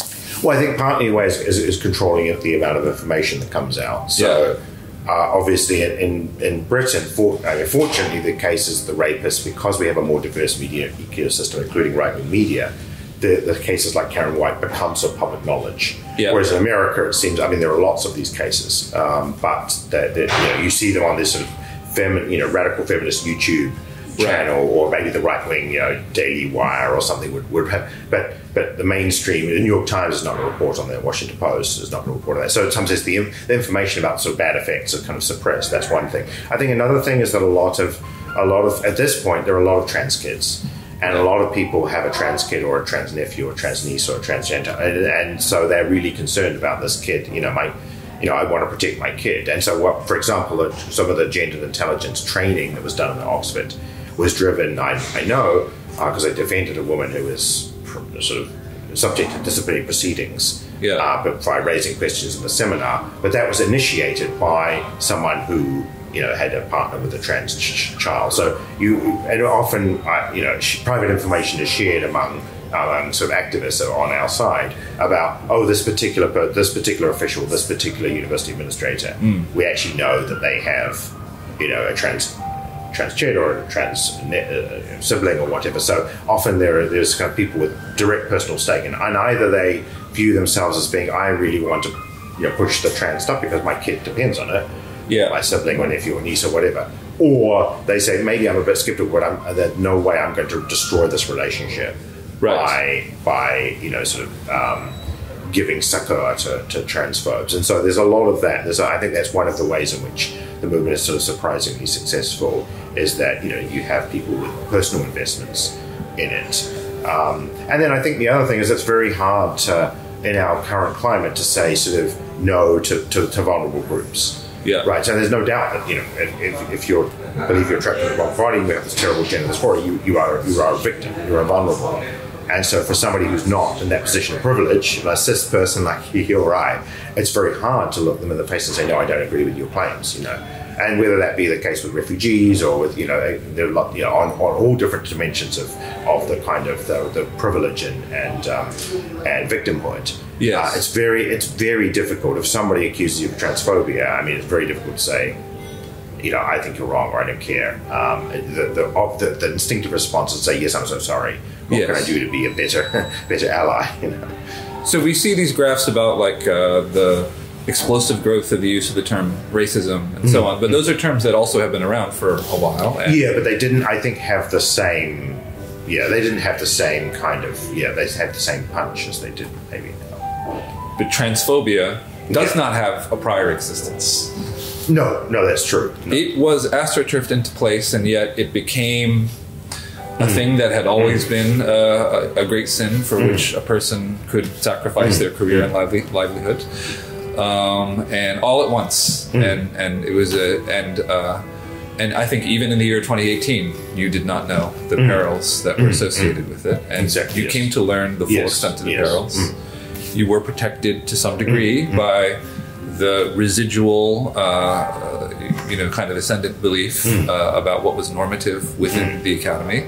Well, I think partly the way is controlling the amount of information that comes out. So obviously in Britain, fortunately, the case is the rapists, because we have a more diverse media ecosystem, including right-wing media, the cases like Karen White become so public knowledge. Yeah. Whereas in America, it seems, there are lots of these cases, but you see them on this sort of radical feminist YouTube channel, or maybe the right-wing, Daily Wire or something would have, but the mainstream, the New York Times is not going to report on that, Washington Post is not going to report on that. So in some sense, the information about sort of bad effects are kind of suppressed. That's one thing. I think another thing is that a lot of at this point, there are a lot of trans kids. And a lot of people have a trans kid or a trans nephew or a trans niece or a transgender, and so they're really concerned about this kid. I want to protect my kid. And so, for example, some of the gender intelligence training that was done at Oxford was driven, I know, because I defended a woman who was sort of subject to disciplinary proceedings, but by raising questions in the seminar. But that was initiated by someone who had a partner with a trans child. So often, private information is shared among sort of activists on our side about, this particular official, this particular university administrator, we actually know that they have, a transgender or a trans sibling or whatever. So often there's kind of people with direct personal stake, and either they view themselves as being, I really want to push the trans stuff because my kid depends on it. My sibling or nephew or niece or whatever. Or they say, maybe I'm a bit skeptical, but there's no way I'm going to destroy this relationship by giving succor to transphobes. And so there's a lot of that. I think that's one of the ways in which the movement is sort of surprisingly successful, is that, you have people with personal investments in it. And then I think the other thing is it's very hard to, in our current climate, to say sort of no to vulnerable groups. Yeah. Right. So there's no doubt that, if you believe you're trapped in the wrong party, you have this terrible gender dysphoria, you are a victim, you're a vulnerable. And so for somebody who's not in that position of privilege, a cis person like you or I, it's very hard to look them in the face and say, no, I don't agree with your claims, And whether that be the case with refugees or with, there are on all different dimensions of the kind of the privilege and victimhood. Yes. It's very difficult. If somebody accuses you of transphobia, I mean, it's very difficult to say, I think you're wrong, or I don't care. The instinctive response is to say, yes, I'm so sorry. What can I do to be a better ally? So we see these graphs about the explosive growth of the use of the term racism and so on, but those are terms that also have been around for a while. Yeah, but they didn't, I think, have the same. Yeah, they didn't have the same kind of. Yeah, they had the same punch as they did maybe now. But transphobia does not have a prior existence. No, that's true. No. It was astroturfed into place, and yet it became a thing that had always been a great sin for which a person could sacrifice their career and livelihood, and all at once. And it was and I think even in the year 2018, you did not know the perils that were associated with it, and you came to learn the full extent of the perils. You were protected to some degree by the residual, kind of ascendant belief about what was normative within the academy.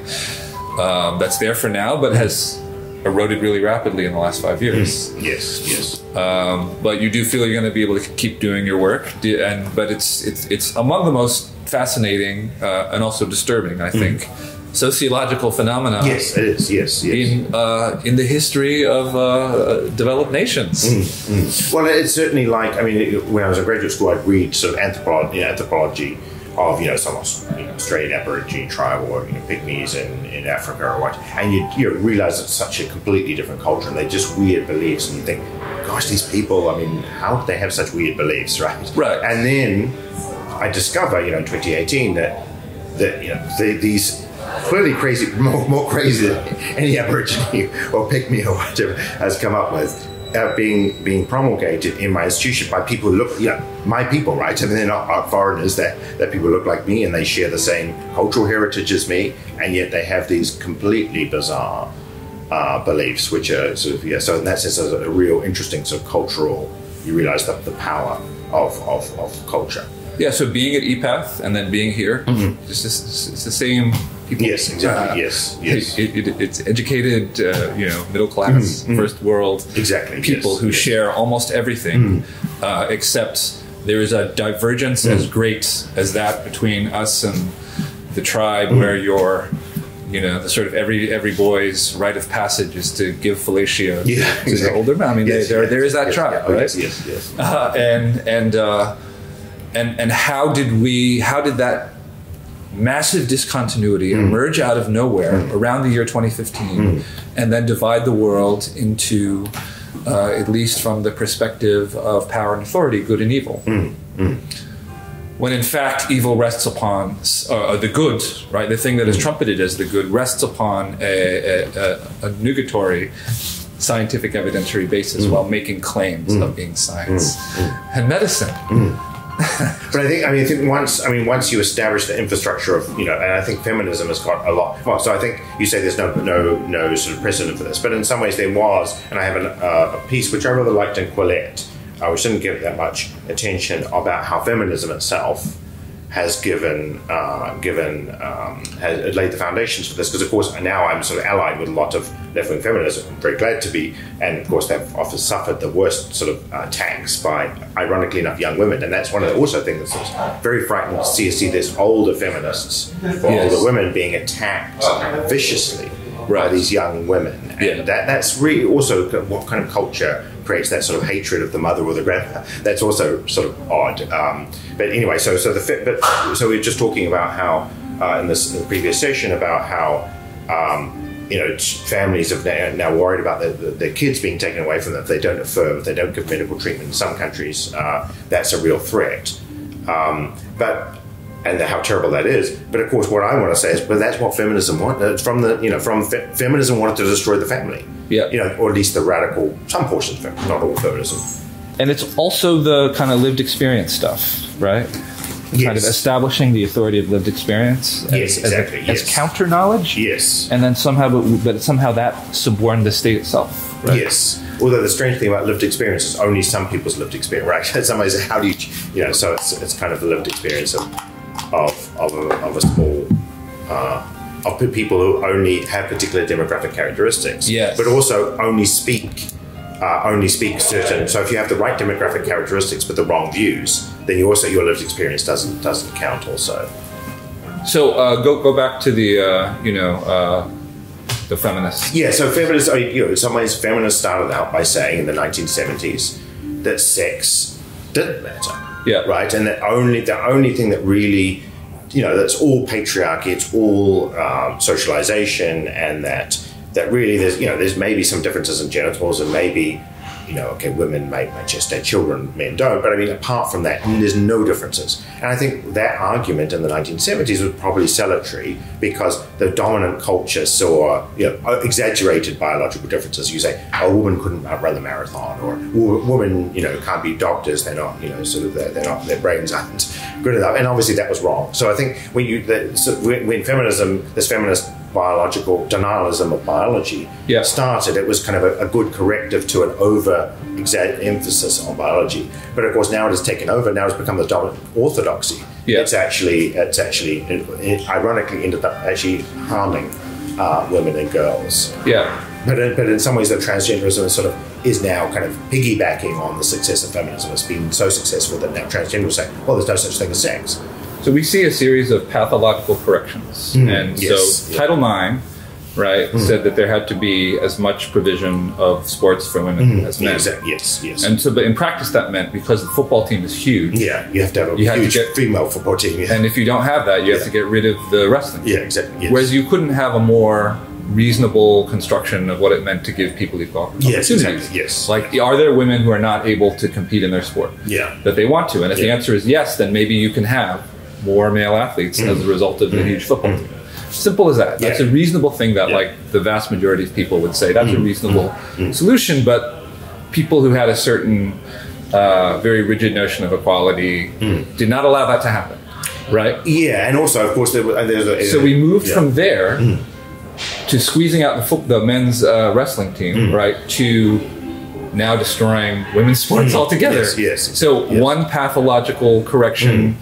That's there for now, but has eroded really rapidly in the last 5 years. Yes. But you do feel you're going to be able to keep doing your work, but it's among the most fascinating and also disturbing, I think, sociological phenomena. Yes, it is. Yes. In the history of developed nations. Well, it's certainly when I was in graduate school, I'd read sort of anthropology of some Australian Aborigine tribe or pygmies in Africa or what, and you realize it's such a completely different culture, and they're just weird beliefs, and you think, gosh, these people, how do they have such weird beliefs, right? Right. And then I discover, in 2018 that these clearly crazy, more crazy than any Aborigine or pygmy or whatever has come up with, being promulgated in my institution by people who look, my people, right? They're not foreigners, that people look like me and they share the same cultural heritage as me, and yet they have these completely bizarre beliefs, which are sort of, so in that sense, there's a real interesting sort of cultural, you realize the power of culture. Yeah, so being at EPATH and then being here, it's the same people. Yes, exactly. Yes. It's educated, middle class, first world people who share almost everything, except there is a divergence as great as that between us and the tribe, where you're, the sort of every boy's rite of passage is to give fellatio to the older man. There is that tribe, right? Yes. And how did that massive discontinuity emerge out of nowhere around the year 2015 and then divide the world into, at least from the perspective of power and authority, good and evil? When in fact evil rests upon the good, right? The thing that is trumpeted as the good rests upon a nugatory scientific evidentiary basis while making claims of being science and medicine. But I think once you establish the infrastructure of, and I think feminism has got a lot. Well, so I think you say there's no sort of precedent for this, but in some ways there was, and I have a piece which I really liked in Quillette, which didn't give that much attention, about how feminism itself has has laid the foundations for this, because of course now I'm sort of allied with a lot of left-wing feminism. I'm very glad to be, and of course they've often suffered the worst sort of attacks by, ironically enough, young women, and that's one of the also things that's very frightening to see this older feminists or older women being attacked viciously by these young women, and that's really also what kind of culture creates that sort of hatred of the mother or the grandmother. That's also sort of odd. But anyway, so we were just talking about how in the previous session about how families have now worried about their kids being taken away from them if they don't affirm, if they don't give medical treatment. In some countries, that's a real threat. And how terrible that is. But of course, what I want to say is, but that's what feminism wanted. Feminism wanted to destroy the family. Yeah. Or at least some portion of feminism, not all feminism. And it's also the kind of lived experience stuff, right? Yes. Kind of establishing the authority of lived experience. Yes, exactly. As counter knowledge. Yes. And then somehow that suborned the state itself. Right? Yes. Although the strange thing about lived experience is only some people's lived experience, right? In some ways, how do you, so it's kind of the lived experience of a small of people who only have particular demographic characteristics, yes, but also only speak certain. So if you have the right demographic characteristics but the wrong views, then your lived experience doesn't count also. So go back to the feminists. Yeah, so feminists, in some ways, feminists started out by saying in the 1970s that sex didn't matter. Yeah. Right. And the only thing that really, that's all patriarchy, it's all socialization, and that really there's maybe some differences in genitals, and maybe, women may gestate children, men don't. But I mean, apart from that, there's no differences. And I think that argument in the 1970s was probably salutary because the dominant culture saw, exaggerated biological differences. You say, a woman couldn't run the marathon, or women, can't be doctors. They're not, their brains aren't good enough. And obviously that was wrong. So I think when feminism, this feminist biological denialism of biology started, it was kind of a good corrective to an over-emphasis on biology. But of course now it has taken over. Now it's become the dominant orthodoxy. Yeah. It's actually ironically ended up actually harming women and girls. Yeah. But in some ways, the transgenderism is now kind of piggybacking on the success of feminism. It's been so successful that now transgender will say, well, there's no such thing as sex. So we see a series of pathological corrections. And so Title IX, right, said that there had to be as much provision of sports for women as men. Exactly. Yes. And so, but in practice that meant, because the football team is huge. Yeah, you have to have a huge female football team. Yeah. And if you don't have that, you have to get rid of the wrestling team. Yeah, exactly. Yes. Whereas you couldn't have a more reasonable construction of what it meant to give people equal opportunities. Yes, exactly. Yes. Like, are there women who are not able to compete in their sport? Yeah. That they want to? And if the answer is yes, then maybe you can have more male athletes as a result of the huge football team. Simple as that. That's a reasonable thing that like the vast majority of people would say. That's a reasonable solution, but people who had a certain very rigid notion of equality did not allow that to happen, right? Yeah, and also, of course, so we moved from there to squeezing out the men's wrestling team, right, to now destroying women's sports altogether. Yes. So one pathological correction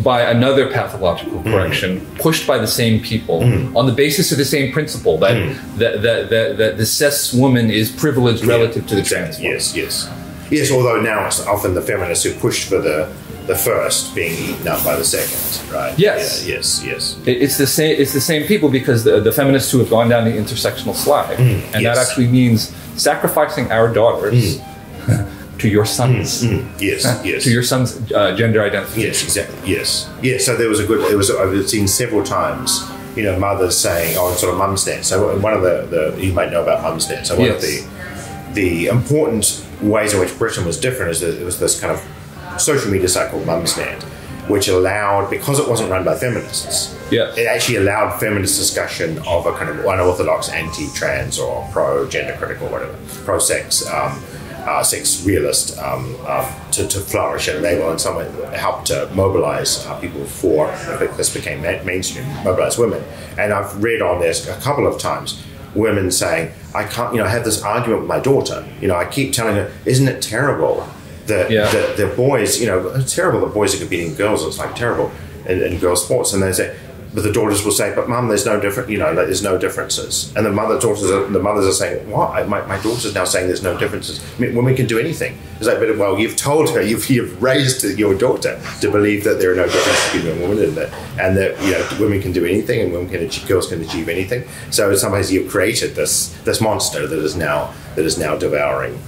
by another pathological correction, pushed by the same people, on the basis of the same principle that the cis woman is privileged relative to the trans woman. Yes. Although now it's often the feminists who pushed for the first being eaten up by the second, right? Yes. Yes. It's the same people, because the feminists who have gone down the intersectional slide, and that actually means sacrificing our daughters to your sons. Yes. To your son's gender identification. Yes, exactly. Yes. So I've seen several times, mothers saying, sort of mumsnet. So one of the you might know about mumsnet. So one of the important ways in which Britain was different is that it was this kind of social media site called Mumsnet, which allowed, because it wasn't run by feminists, it actually allowed feminist discussion of a kind of unorthodox anti-trans or pro-gender critical, whatever, pro-sex, sex realist to flourish and enable in some way help to mobilize people for, this became mainstream, mobilize women. And I've read on this a couple of times, women saying, I can't, I have this argument with my daughter, I keep telling her, isn't it terrible that the boys, it's terrible that boys are competing girls, it's like terrible in girls' sports. And they say, but the daughters will say, but mum, there's no different, there's no differences. And the mothers are saying, what? My daughter's now saying there's no differences. I mean, women can do anything. It's like, but well, you've told her, you've raised your daughter to believe that there are no differences between women and that women can do anything and girls can achieve anything. So in some ways, you've created this monster that is now devouring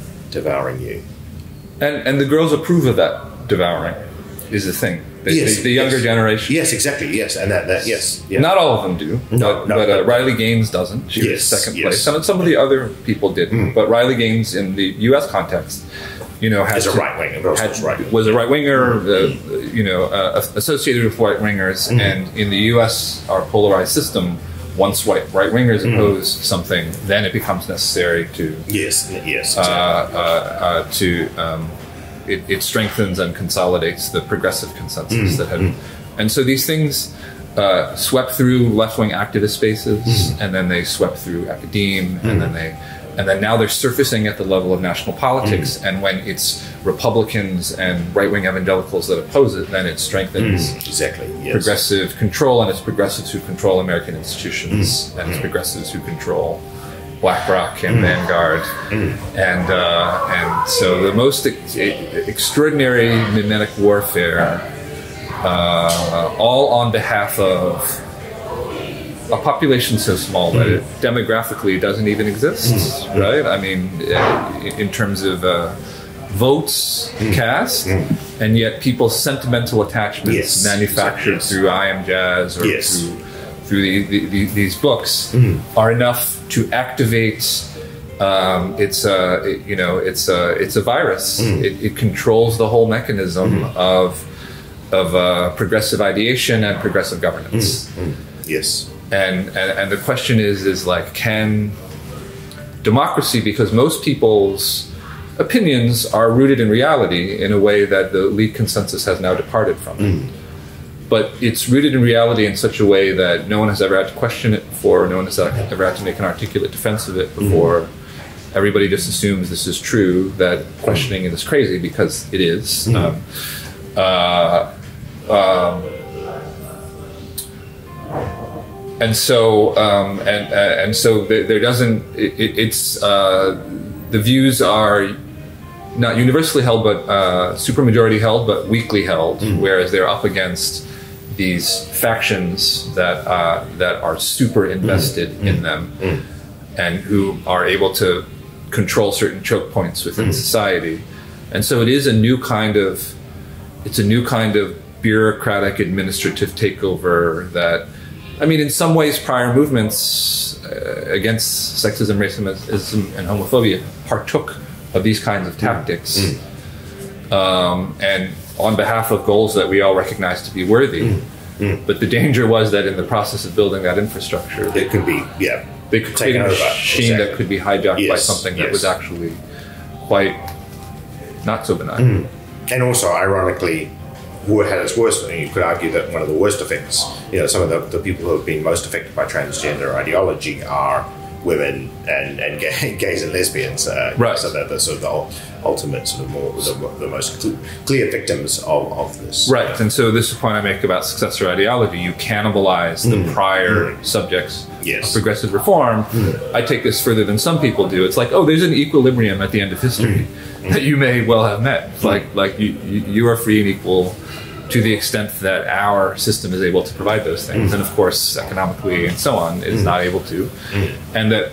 you. And the girls approve of that devouring, is the thing. the younger generation. Yes, exactly. Yes, and that yes. Yeah. Not all of them do. No, but Riley Gaines doesn't. She was second place. Some of the other people didn't. But Riley Gaines, in the U.S. context, was a right winger. Associated with right wingers, and in the U.S., our polarized system. Once right wingers oppose something, then it becomes necessary to it strengthens and consolidates the progressive consensus that had, and so these things swept through left-wing activist spaces, and then they swept through academe, and then now they're surfacing at the level of national politics. And when it's Republicans and right-wing evangelicals that oppose it, then it strengthens progressive control, and it's progressives who control American institutions, and it's progressives who control BlackRock and Vanguard, and so the most extraordinary mimetic warfare, all on behalf of a population so small that it demographically doesn't even exist, right? I mean, in terms of votes cast, and yet people's sentimental attachments manufactured through I Am Jazz or through these books are enough to activate. It's a virus. It controls the whole mechanism of progressive ideation and progressive governance. Yes. And the question is like, can democracy, because most people's opinions are rooted in reality in a way that the elite consensus has now departed from. But it's rooted in reality in such a way that no one has ever had to question it before, no one has ever had to make an articulate defense of it before. Everybody just assumes this is true, that questioning it is crazy, because it is. And so there doesn't. It's the views are not universally held, but supermajority held, but weakly held. Whereas they're up against these factions that are super invested in them, and who are able to control certain choke points within society. And so it is a new kind of. It's a new kind of bureaucratic administrative takeover that. I mean, in some ways, prior movements against sexism, racism, and homophobia partook of these kinds of tactics, and on behalf of goals that we all recognize to be worthy. But the danger was that in the process of building that infrastructure, it could be, they could create a machine that could be hijacked by something that was actually quite not so benign. And also, ironically, who had its worst, and you could argue that one of the worst effects, some of the people who have been most affected by transgender ideology are women and gays and lesbians. Right. So that the sort of the ultimate sort of the most clear victims of this. Right. And so this is the point I make about successor ideology. You cannibalize the prior subjects of progressive reform. I take this further than some people do. It's like, there's an equilibrium at the end of history that you may well have met. Like you are free and equal to the extent that our system is able to provide those things. And of course, economically and so on, it is not able to. And that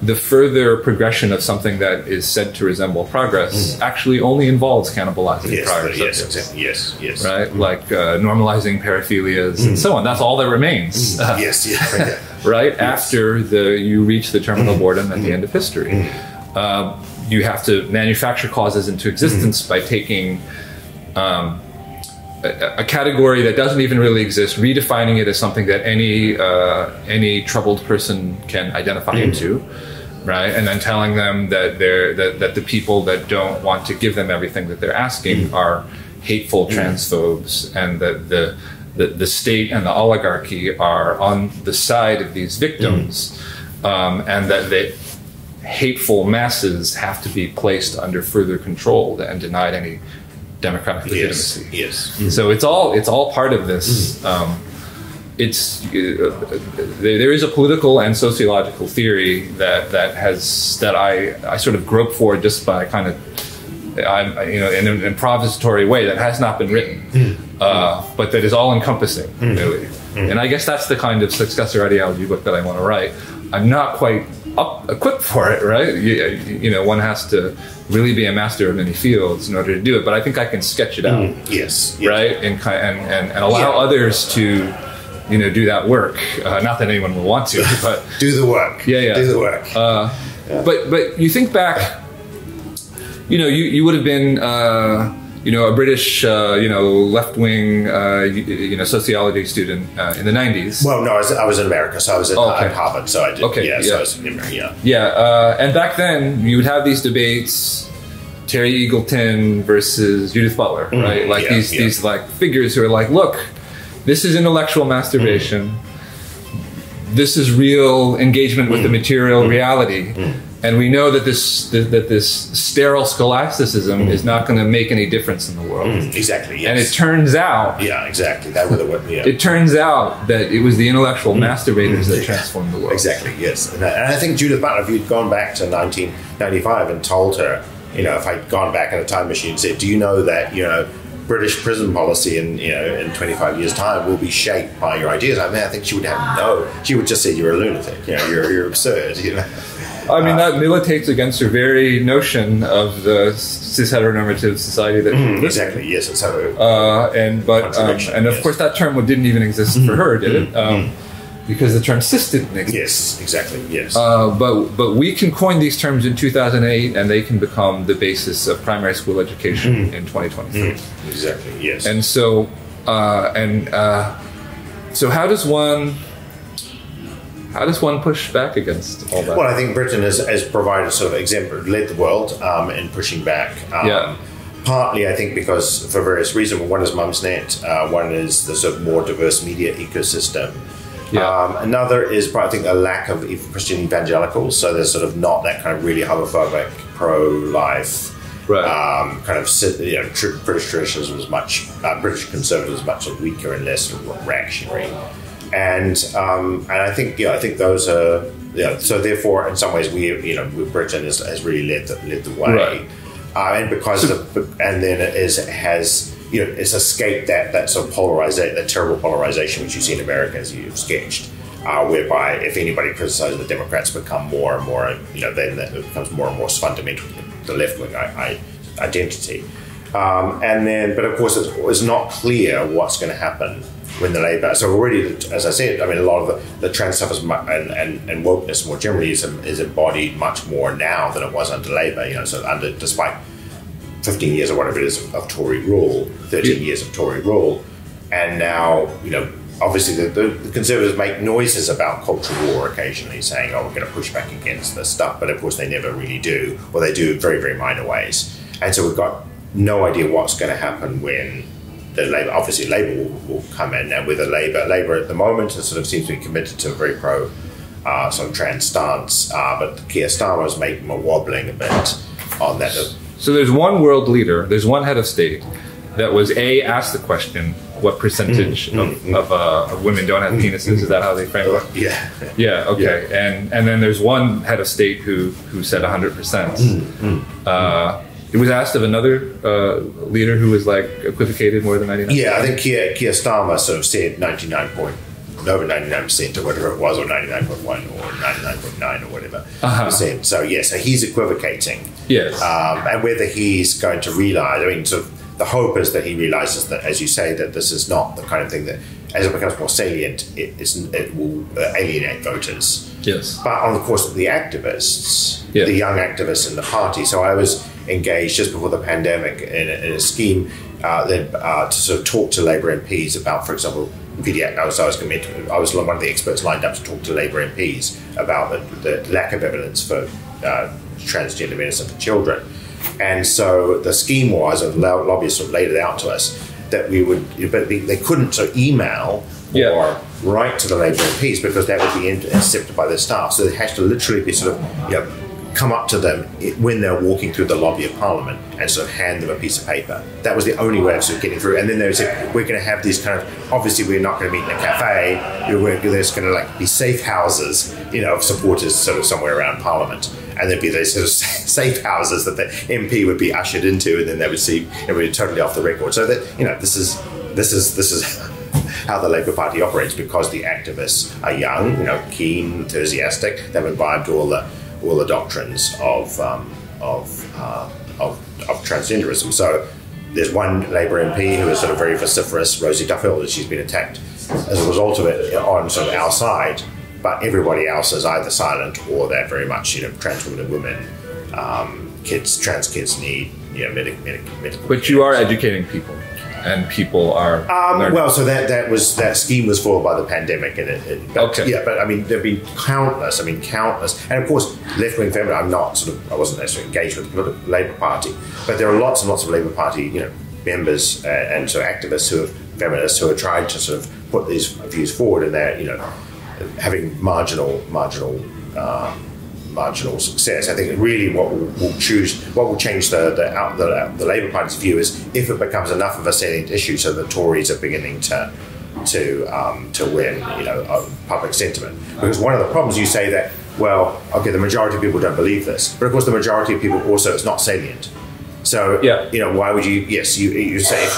the further progression of something that is said to resemble progress actually only involves cannibalizing prior subjects. Yes. Right? Like normalizing paraphilias and so on. That's all that remains. Right? After you reach the terminal boredom at the end of history. You have to manufacture causes into existence by taking a category that doesn't even really exist, redefining it as something that any troubled person can identify into, right? And then telling them that that the people that don't want to give them everything that they're asking are hateful transphobes, and that the state and the oligarchy are on the side of these victims, and that the hateful masses have to be placed under further control and denied any democratic legitimacy. So it's all part of this. There is a political and sociological theory that I sort of grope for just by kind of in an improvisatory way that has not been written, but that is all encompassing, really. And I guess that's the kind of successor ideology book that I want to write. I'm not quite equipped for it, right? You know, one has to really be a master of many fields in order to do it. But I think I can sketch it out, yes, right, and allow others to, you know, do that work. Not that anyone will want to, but do the work. Yeah. Do the work. But you think back, you know, you would have been, you know, a British, you know, left-wing, you know, sociology student in the 90s. Well, no, I was in America, so I was at Harvard, so I did. So I was in America. And back then you would have these debates, Terry Eagleton versus Judith Butler, right? Like these like figures who are like, look, this is intellectual masturbation. This is real engagement with the material reality. And we know that this sterile scholasticism is not going to make any difference in the world. Exactly. Yes. And it turns out, exactly. That was it turns out that it was the intellectual masturbators that transformed the world. Exactly. Yes. And I think Judith Butler, if you'd gone back to 1995 and told her, you know, if I'd gone back in a time machine and said, "Do you know that, you know, British prison policy in 25 years' time will be shaped by your ideas?" I mean, I think she would have no. She would just say, "You're a lunatic. You know, you're absurd." You know. I mean, that militates against her very notion of the cis-heteronormative society that she lives exactly. Yes. And so, and of course, that term didn't even exist for her, did it? Because the term cis didn't exist. Yes, exactly. Yes. But we can coin these terms in 2008, and they can become the basis of primary school education in 2023. Exactly. Yes. And so, so how does one push back against all that? Well, I think Britain has provided sort of led the world in pushing back. Partly, I think, because for various reasons. One is Mumsnet. One is the sort of more diverse media ecosystem. Another is, I think, a lack of Christian evangelicals. So there's sort of not that kind of really homophobic, pro-life, kind of, you know, British traditions was much, British conservatives much weaker and less reactionary. And I think, I think those are, so therefore, in some ways, Britain has really led the way. And because it's escaped that sort of polarization, that terrible polarization which you see in America, as you've sketched, whereby if anybody criticizes the Democrats, become more and more, then it becomes more and more fundamental to the left-wing identity. But of course, it's not clear what's going to happen when the Labour. So already, as I said, I mean, a lot of the trans stuff and wokeness more generally is embodied much more now than it was under Labour. So despite 15 years or whatever it is of Tory rule, 13 years of Tory rule, and now, obviously the Conservatives make noises about cultural war occasionally, saying, "Oh, we're going to push back against this stuff," but of course they never really do, or they do in very, very minor ways. And so we've got no idea what's going to happen when the Labour will come in. And with the Labour at the moment sort of seems to be committed to a very pro sort of trans stance, but Keir Starmer is making a wobbling a bit on that. So there's one world leader, there's one head of state that was asked the question, what percentage of women don't have penises? Is that how they frame it? Yeah. Okay. Yeah. And then there's one head of state who said 100%. It was asked of another leader who was like equivocated more than 99%. Yeah, I think Keir Starmer sort of said 99% or whatever it was, or 99.1 or 99.9 or whatever percent. So so he's equivocating. Yes. And whether he's going to realise, I mean, sort of the hope is that he realises that, as you say, that this is not the kind of thing that, as it becomes more salient, it will alienate voters. Yes. But of course, the activists, the young activists in the party. So I was engaged just before the pandemic in a scheme to sort of talk to Labour MPs about, for example, pediatric. I was one of the experts lined up to talk to Labour MPs about the lack of evidence for transgender medicine for children. And so the scheme was, and lobbyists sort of laid it out to us, that but they couldn't sort of email or write to the Labour MPs because that would be intercepted by their staff. So they had to literally be sort of, come up to them when they're walking through the lobby of Parliament and sort of hand them a piece of paper. That was the only way of sort of getting through. And then they would say, we're going to have these kind of, obviously we're not going to meet in a cafe, there's going to be safe houses, of supporters sort of somewhere around Parliament. And there'd be those sort of safe houses that the MP would be ushered into, and then they would see it would be totally off the record. So that, this is how the Labour Party operates, because the activists are young, keen, enthusiastic. They've imbibed all the doctrines of transgenderism. So there's one Labour MP who is sort of very vociferous, Rosie Duffield, and she's been attacked as a result of it on sort of our side. But everybody else is either silent or they're very much, trans women and women, trans kids need, medical. But you are educating people, and people are. Well, so that scheme was foiled by the pandemic, and okay. Yeah, but I mean, there've been countless, and of course, left-wing feminists. I wasn't necessarily engaged with the Labour Party, but there are lots and lots of Labour Party, members and sort of activists who are feminists who are trying to sort of put these views forward, and they're, having marginal success. I think really what will change the Labour Party's view is if it becomes enough of a salient issue, so the Tories are beginning to win, public sentiment. Because one of the problems, you say that, well, okay, the majority of people don't believe this, but of course the majority of people also, it's not salient. So, why would you? Yes, you say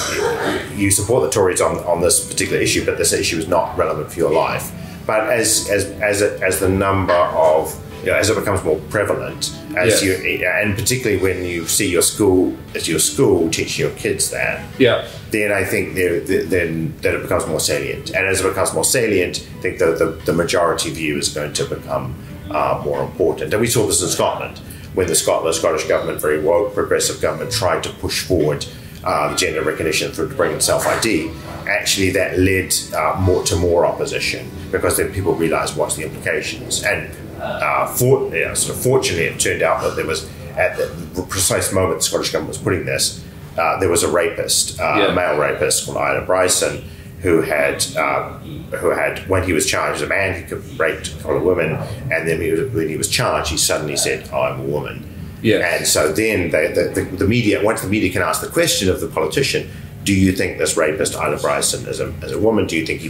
you support the Tories on this particular issue, but this issue is not relevant for your life. But as the number of as it becomes more prevalent, and particularly when you see your school teaching your kids that, then I think then it becomes more salient, and as it becomes more salient, I think the majority view is going to become more important. And we saw this in Scotland when the Scottish government, very woke progressive government, tried to push forward gender recognition to bring in self-ID. Actually, that led more opposition, because then people realised what's the implications. And fortunately, it turned out that there was, at the precise moment the Scottish government was putting this, there was a rapist, a male rapist called Ina Bryson, who had, when he was charged as a man, he raped a couple of women, and then when he was charged, he suddenly said, "Oh, I'm a woman." Yeah. And so then the media, once the media can ask the question of the politician, do you think this rapist, Ina Bryson, is a woman? Do you think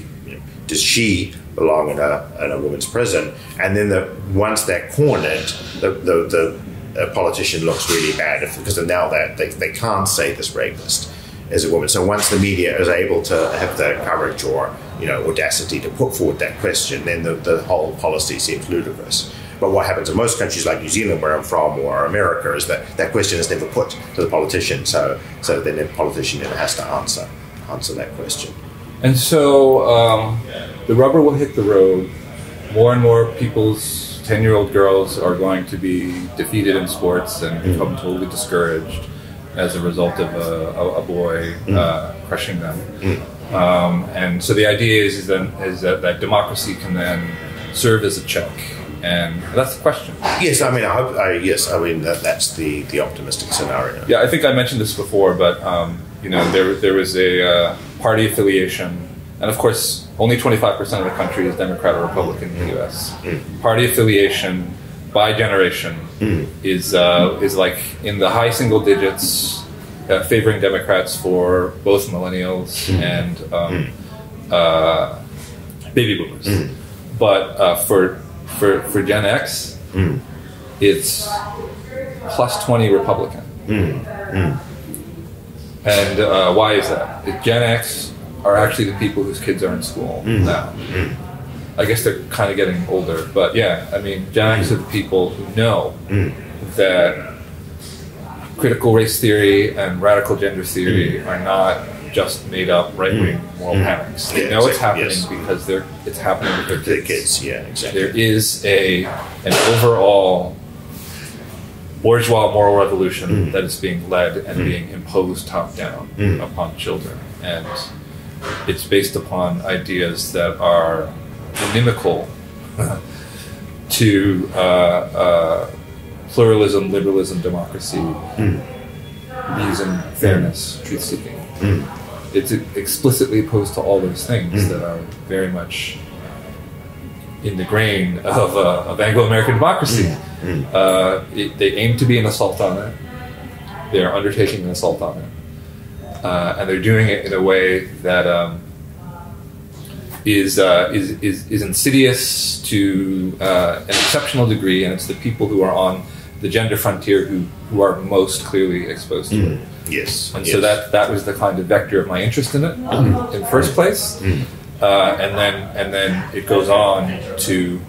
does she belong in a women's prison? And then once they're cornered, the politician looks really bad, because now they can't say this rapist is a woman. So once the media is able to have the courage or audacity to put forward that question, then the whole policy seems ludicrous. But what happens in most countries like New Zealand, where I'm from, or America, is that question is never put to the politician. So then the politician never has to answer that question. And so the rubber will hit the road. More and more people's 10-year-old girls are going to be defeated in sports and become totally discouraged as a result of a boy crushing them. And so the idea is that democracy can then serve as a check. And that's the question. Yes, I mean, I hope. Yes, I mean that's the optimistic scenario. Yeah, I think I mentioned this before, but there was a party affiliation, and of course, only 25% of the country is Democrat or Republican in the U.S. Party affiliation by generation is like in the high single digits, favoring Democrats for both millennials and baby boomers, but for Gen X, it's plus 20 Republican. And why is that? Gen X are actually the people whose kids are in school now. I guess they're kind of getting older, but yeah, I mean, Gen X are the people who know that critical race theory and radical gender theory are not just made up right-wing moral panics. They know it's happening because it's happening with their kids. Yeah, exactly. There is an overall bourgeois moral revolution that is being led and being imposed top-down upon children. And it's based upon ideas that are inimical to pluralism, liberalism, democracy, reason, fairness, truth-seeking. It's explicitly opposed to all those things that are very much in the grain of Anglo-American democracy. They aim to be an assault on it. They are undertaking an assault on it. And they're doing it in a way that is insidious to an exceptional degree, and it's the people who are on the gender frontier who are most clearly exposed to it. Yes. And so that was the kind of vector of my interest in it in the first place. and then it goes on to,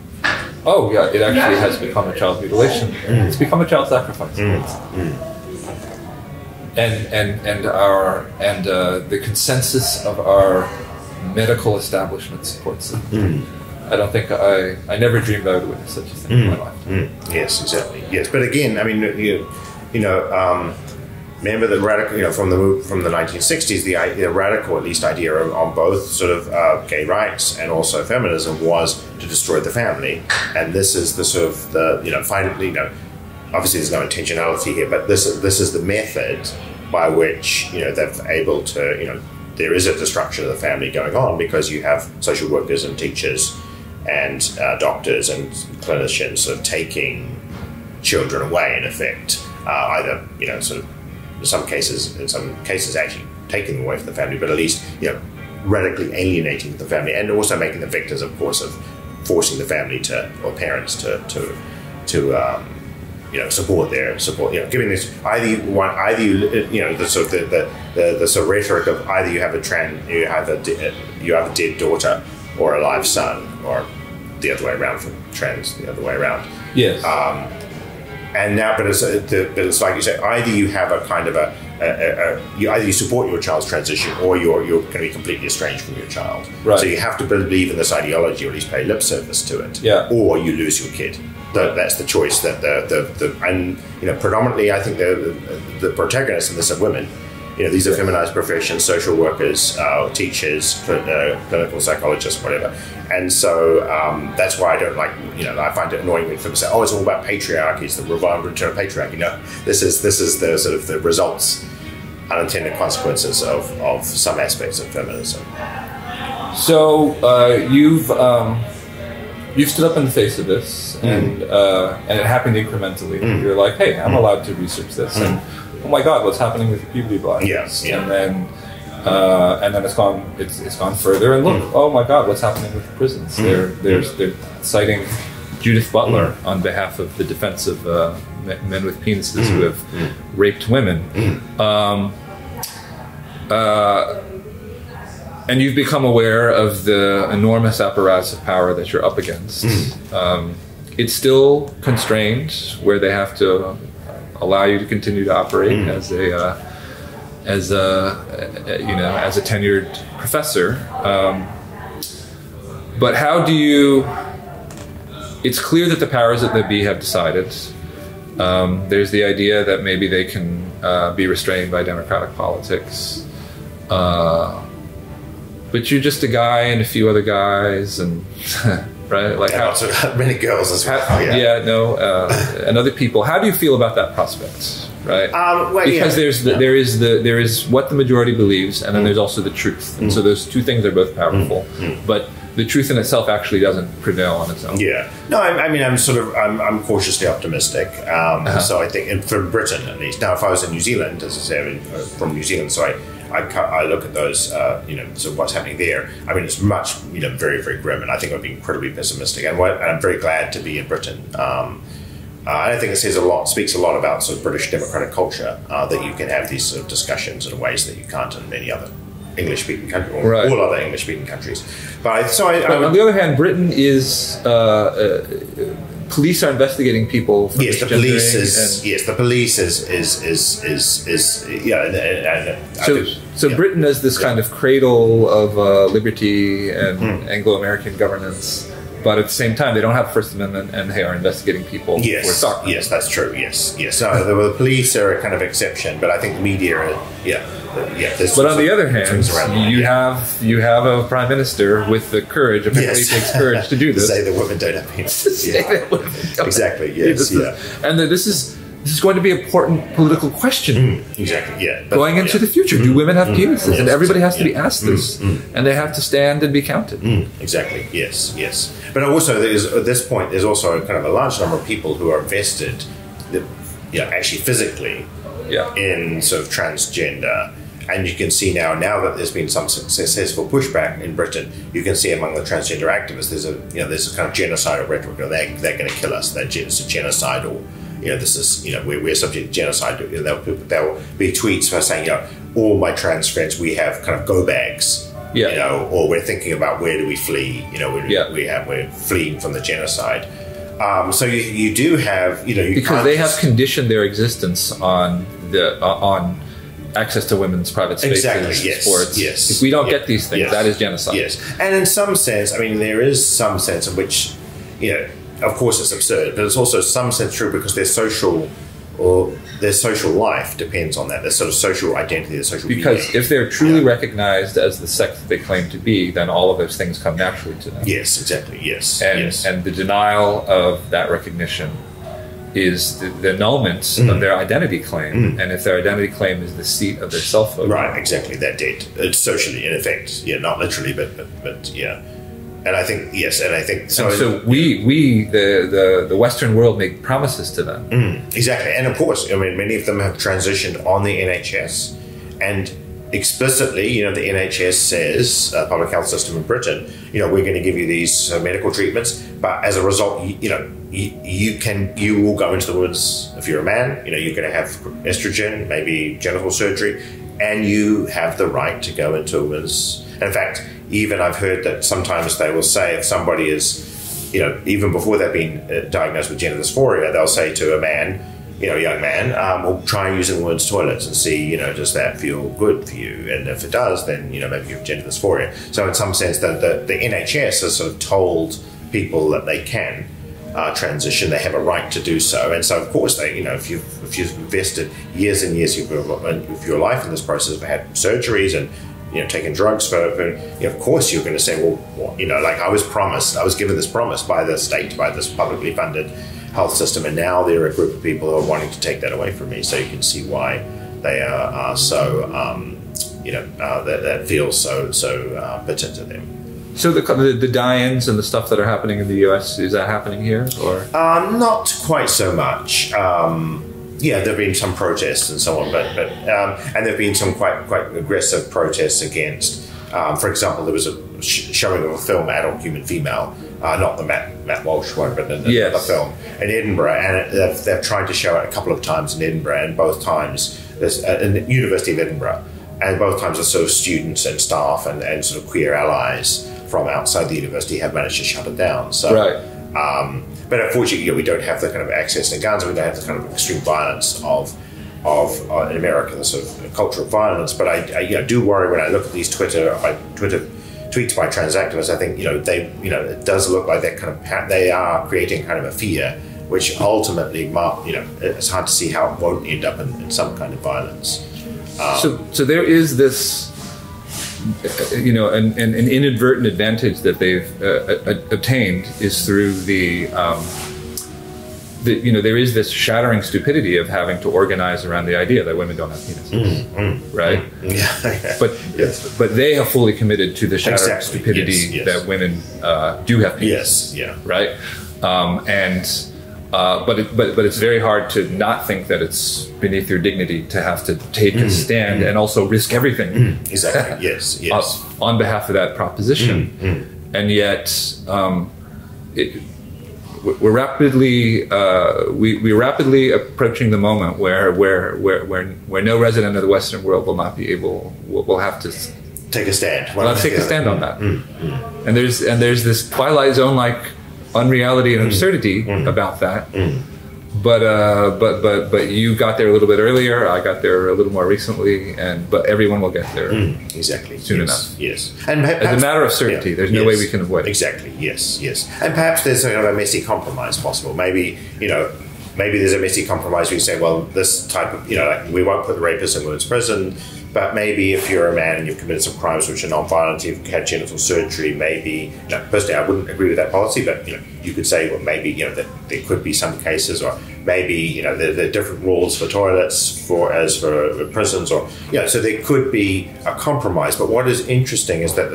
oh yeah, it actually has become a child mutilation. It's become a child sacrifice. And the consensus of our medical establishment supports it. I don't think I never dreamed I would witness such a thing in my life. Yes, exactly. Yes, but again, I mean, remember the radical, from the 1960s, the radical, at least, idea on both sort of gay rights and also feminism was to destroy the family, and this is the sort of finally, obviously there's no intentionality here, but this is the method by which they're able to there is a destruction of the family going on because you have social workers and teachers and doctors and clinicians sort of taking children away in effect, either sort of in some cases actually taking them away from the family, but at least radically alienating the family and also making them victims, of course, of forcing the family or parents to support giving this the sort of the sort of rhetoric of either you have a dead daughter or a live son, or the other way around, for trans, the other way around. Yes. And now, but it's like you say, either you have a kind of either you support your child's transition, or you're going to be completely estranged from your child. Right. So you have to believe in this ideology, or at least pay lip service to it. Yeah. Or you lose your kid. That's the choice that predominantly I think the protagonists in this are women. These are feminized professions, social workers, teachers, clinical psychologists, whatever. And so that's why I don't like, I find it annoying when people say, oh, it's all about patriarchy, it's the revival return of patriarchy. No, this is the sort of the results, unintended consequences of some aspects of feminism. So you've stood up in the face of this, and it happened incrementally. You're like, hey, I'm allowed to research this, and oh my God, what's happening with the puberty blindness? Yes, and then it's gone further. And look, oh my God, what's happening with the prisons? They're citing Judith Butler on behalf of the defense of men with penises who have raped women. And you've become aware of the enormous apparatus of power that you're up against. It's still constrained, where they have to allow you to continue to operate as a tenured professor. But how do you? It's clear that the powers that be have decided. There's the idea that maybe they can be restrained by democratic politics. But you're just a guy and a few other guys, and right, like also many girls as well. And other people. How do you feel about that prospect? Right, because there is what the majority believes, and then there's also the truth, and so those two things are both powerful. But the truth in itself actually doesn't prevail on its own. Yeah, no, I'm cautiously optimistic. So I think, and from Britain at least. Now, if I was in New Zealand, as I say, from New Zealand, so I look at those, so what's happening there. I mean, it's much, very, very grim, and I think I'd be incredibly pessimistic. And I'm very glad to be in Britain. I think it speaks a lot about sort of British democratic culture, that you can have these sort of discussions in ways that you can't in many other English-speaking countries, or all other English-speaking countries. But on the other hand, Britain is. Police are investigating people for misgendering. The police is So Britain is this kind of cradle of liberty and Anglo-American governance, but at the same time they don't have First Amendment, and they are investigating people for soccer. Yes, that's true. Yes. So the police are a kind of exception, but I think the media But on the other hand, you have a prime minister with the courage. Apparently, it takes courage to do this. To say that women don't have penises. Exactly. Yes. And this is going to be an important political question. Exactly. Yeah. Going into the future, do women have penises? Yes, and everybody has to be asked this, and they have to stand and be counted. Exactly. Yes. But also, at this point, there's also kind of a large number of people who are invested, actually physically, in sort of transgender. And you can see now that there's been some successful pushback in Britain, you can see among the transgender activists there's a kind of genocidal rhetoric. They're going to kill us. It's a genocidal. This is we're subject to genocide. There'll be tweets for saying all my trans friends, we have kind of go bags. Yeah. You know, or we're thinking about where do we flee? You know, we're fleeing from the genocide. So you do have, you know, because they have conditioned their existence on on access to women's private spaces, sports. Yes. If we don't get these things, that is genocide. Yes, and in some sense, I mean, there is some sense in which, you know, of course it's absurd, but it's also some sense true because their social life depends on that. Their sort of social identity, their social because being. If they're truly recognized as the sex that they claim to be, then all of those things come naturally to them. Yes, exactly. Yes, and the denial of that recognition is the annulment of their identity claim. And if their identity claim is the seat of their self-hood. Right, exactly, they're dead. It's socially, in effect. Yeah, not literally, but yeah. And I think, yes, and I think... So we the Western world, make promises to them. Exactly, and of course, I mean, many of them have transitioned on the NHS, and explicitly, you know, the NHS says, public health system in Britain, you know, we're going to give you these medical treatments, but as a result, you know, you will go into the woods if you're a man, you know, you're going to have estrogen, maybe genital surgery, and you have the right to go into a women's... In fact, even I've heard that sometimes they will say if somebody is, you know, even before they've been diagnosed with gender dysphoria, they'll say to a man, you know, a young man, well, try using women's toilets and see, you know, does that feel good for you? And if it does, then, you know, maybe you have gender dysphoria. So in some sense, the NHS has sort of told people that they can transition, they have a right to do so. And so, of course, they, you know, if you've invested years and years of your life in this process, had surgeries and, you know, taking drugs for you know, of course you're going to say, well, you know, like I was given this promise by the state, by this publicly funded health system, and now there are a group of people who are wanting to take that away from me. So you can see why they are so, you know, that feels so bitter to them. So the die-ins and the stuff that are happening in the U.S., is that happening here, or not quite so much? Yeah, there have been some protests and so on, but and there have been some quite aggressive protests against. For example, there was a showing of a film, Adult Human Female, not the Matt Walsh one, but the film in Edinburgh, and they've tried to show it a couple of times in Edinburgh, and both times there's in the University of Edinburgh, and both times the sort of students and staff and sort of queer allies from outside the university have managed to shut it down. So. Right. But unfortunately, you know, we don't have the kind of access to guns. We don't have the kind of extreme violence of in America, the sort of culture of violence. But I you know, do worry when I look at these Twitter tweets by trans activists. I think, you know, it does look like they are creating kind of a fear, which ultimately, you know, it's hard to see how it won't end up in some kind of violence. So there is this, you know, an inadvertent advantage that they've obtained is through the you know, there is this shattering stupidity of having to organize around the idea that women don't have penises, right? Yeah. But they have fully committed to the shattering stupidity that women do have penises. Yes. Yeah. Right. But it's very hard to not think that it's beneath your dignity to have to take a stand and also risk everything. Exactly. Yes. On behalf of that proposition, and yet we're rapidly approaching the moment where no resident of the Western world will have to take a stand. We'll have to take a stand on that. And there's this Twilight Zone-like unreality and absurdity about that. But you got there a little bit earlier. I got there a little more recently, but everyone will get there exactly soon enough. Yes, and as a matter of certainty, there's no way we can avoid it. Exactly. Yes. And perhaps there's a messy compromise possible. Maybe, you know, maybe there's a messy compromise where you say, well, this type of, you know, like, we won't put the rapists in women's prison. But maybe if you're a man and you've committed some crimes which are non-violent, you've had genital surgery, maybe, you know, personally I wouldn't agree with that policy, but, you know, you could say, well, maybe, you know, that there could be some cases, or maybe, you know, there are different rules for toilets as for prisons, or, you know, so there could be a compromise. But what is interesting is that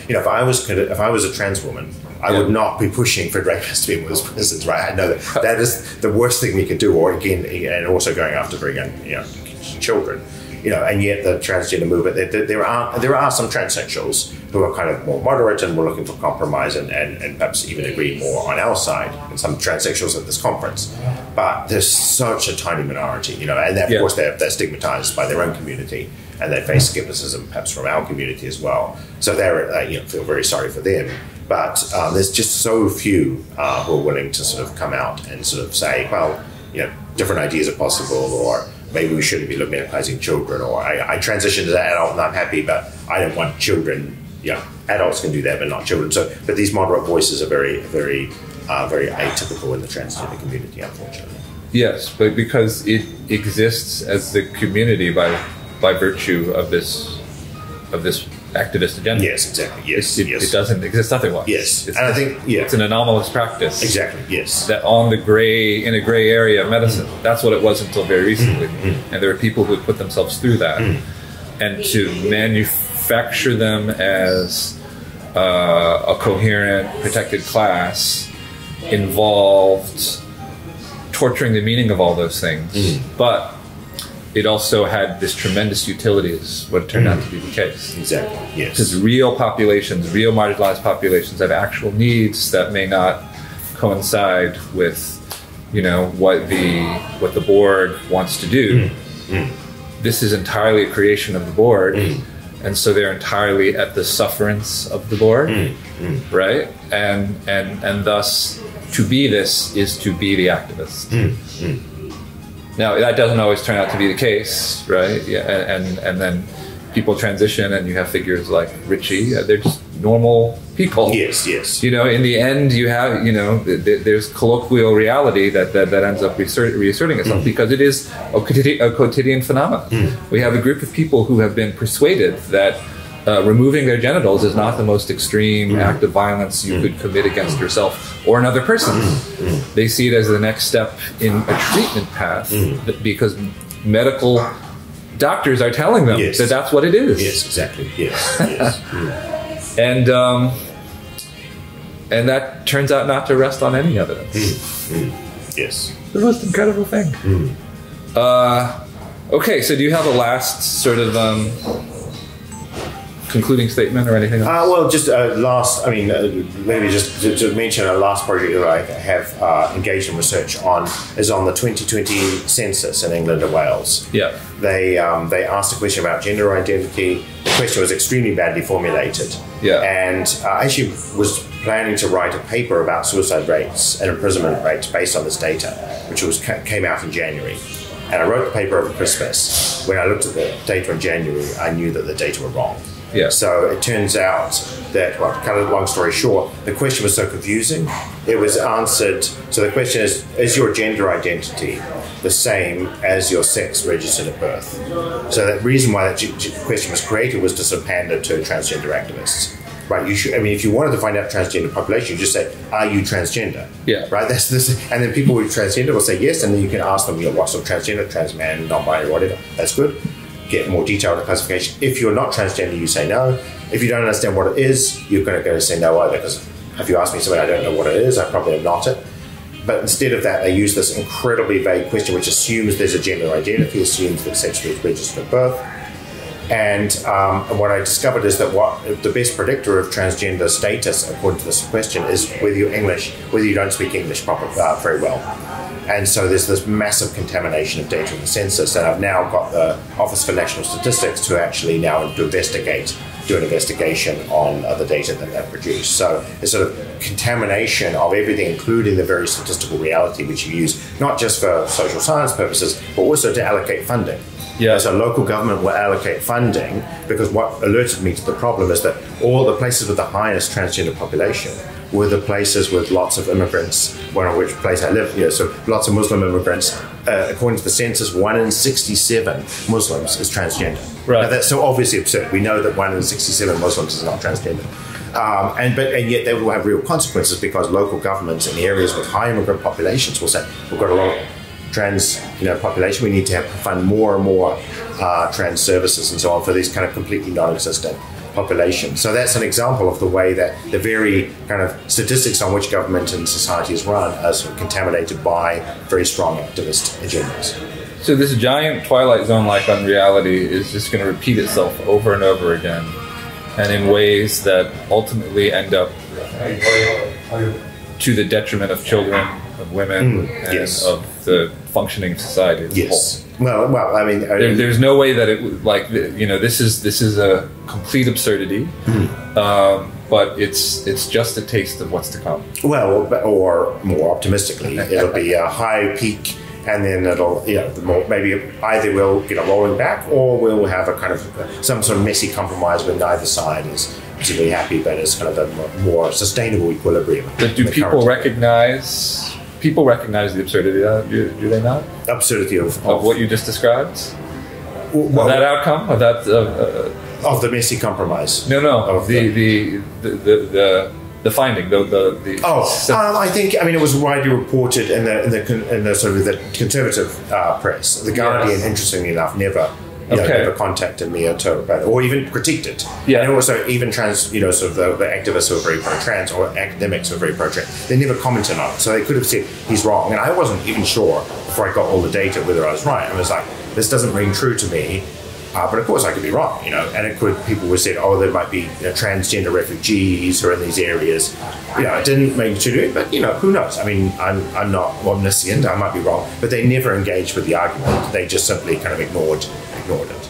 you know, if I was a trans woman, I would not be pushing for rapists to be in women's prisons, right? I know that is the worst thing we could do, or again, and also going after very young, you know, children. You know, and yet the transgender movement, there are some transsexuals who are kind of more moderate and we're looking for compromise and perhaps even agree more on our side, and some transsexuals at this conference. But there's such a tiny minority, you know, and of course they're stigmatized by their own community. and they face skepticism perhaps from our community as well. So they're feel very sorry for them. But there's just so few who are willing to sort of come out and sort of say, well, different ideas are possible, or maybe we shouldn't be medicalizing children, or I transitioned as an adult and I'm happy, but I don't want children. Adults can do that, but not children. So, but these moderate voices are very, very, very atypical in the transgender community, unfortunately. Yes, but because it exists as the community by virtue of this activist agenda. Yes, exactly. Yes, it doesn't exist otherwise. Yes, and I think it's an anomalous practice. Exactly. Yes, that in a gray area of medicine. That's what it was until very recently, and there are people who put themselves through that, and to manufacture them as a coherent, protected class involved torturing the meaning of all those things, but it also had this tremendous utility, is what turned out to be the case. Exactly, yes. Because real populations, real marginalized populations have actual needs that may not coincide with, what the board wants to do. This is entirely a creation of the board, and so they're entirely at the sufferance of the board, right? And thus, to be this is to be the activist. Now, that doesn't always turn out to be the case, right? Yeah, and then people transition, and you have figures like Ritchie. They're just normal people. Yes, yes. In the end, you have, there's colloquial reality that ends up reasserting itself because it is a quotidian phenomenon. We have a group of people who have been persuaded that removing their genitals is not the most extreme act of violence you could commit against yourself or another person. They see it as the next step in a treatment path because medical doctors are telling them that that's what it is. Yes, exactly. Yes. And that turns out not to rest on any evidence. Yes. The most incredible thing. Okay, so do you have a last sort of concluding statement or anything else? Well, just maybe just to mention a last project that I have engaged in research on is on the 2020 census in England and Wales. Yeah. They asked a question about gender identity. The question was extremely badly formulated. Yeah. And I actually was planning to write a paper about suicide rates and imprisonment rates based on this data, which came out in January. And I wrote the paper over Christmas. When I looked at the data in January, I knew that the data were wrong. Yeah. So it turns out that, well, to cut a long story short, the question was so confusing. It was answered. So the question is your gender identity the same as your sex registered at birth? So the reason why that question was created was to sort of pander to transgender activists. Right, if you wanted to find out transgender population, you just say, "Are you transgender?" Yeah. Right. That's this, and then people with transgender will say yes, and then you can ask them, what sort of transgender, trans man, non-binary, whatever. That's good. Get more detailed classification. If you're not transgender, you say no. If you don't understand what it is, you're going to go say no either, because if you ask me something I don't know what it is, I probably am not it. But instead of that, they use this incredibly vague question, which assumes there's a gender identity, assumes that sex is registered at birth. And what I discovered is that the best predictor of transgender status, according to this question, is whether you don't speak English very well. And so there's this massive contamination of data in the census, and I've now got the Office for National Statistics to actually now do an investigation on the data that they've produced. So it's sort of contamination of everything, including the very statistical reality which you use, not just for social science purposes, but also to allocate funding. Yeah. So local government will allocate funding, because what alerted me to the problem is that all the places with the highest transgender population were the places with lots of immigrants, which place I live, so lots of Muslim immigrants. According to the census, 1 in 67 Muslims is transgender. Right. Now, that's so obviously absurd. We know that 1 in 67 Muslims is not transgender. And yet they will have real consequences, because local governments in the areas with high immigrant populations will say, we've got a lot of trans population, we need to fund more and more trans services and so on for these kind of completely non-existent populations. So that's an example of the way that the very kind of statistics on which government and society is run are sort of contaminated by very strong activist agendas. So this giant Twilight Zone-like unreality is just going to repeat itself over and over again, and in ways that ultimately end up to the detriment of children, of women, and yes. of the functioning of society as a whole. Well, I mean, There's no way that it would, like, this is a complete absurdity, but it's just a taste of what's to come. well, or more optimistically, it'll be a high peak, and then it'll, maybe either we'll get a rolling back, or we'll have a kind of some sort of messy compromise where neither side is particularly happy, but it's kind of a more sustainable equilibrium. But do people recognize the absurdity of that? Do they not? Absurdity of What you just described? well, Of that outcome? Of that? of the messy compromise. No. Of The finding. I think it was widely reported in the sort of the conservative press. The Guardian, interestingly enough, never contacted me or even critiqued it. Yeah. And also even trans, sort of the activists who are very pro-trans or academics who are very pro-trans, they never commented on it. So they could have said he's wrong. And I wasn't even sure before I got all the data whether I was right. I was like, this doesn't ring true to me. But of course I could be wrong, and people would say, there might be transgender refugees who are in these areas. It didn't make true, but who knows? I mean, I'm not omniscient, I might be wrong, but they never engaged with the argument. They just simply kind of ignored it.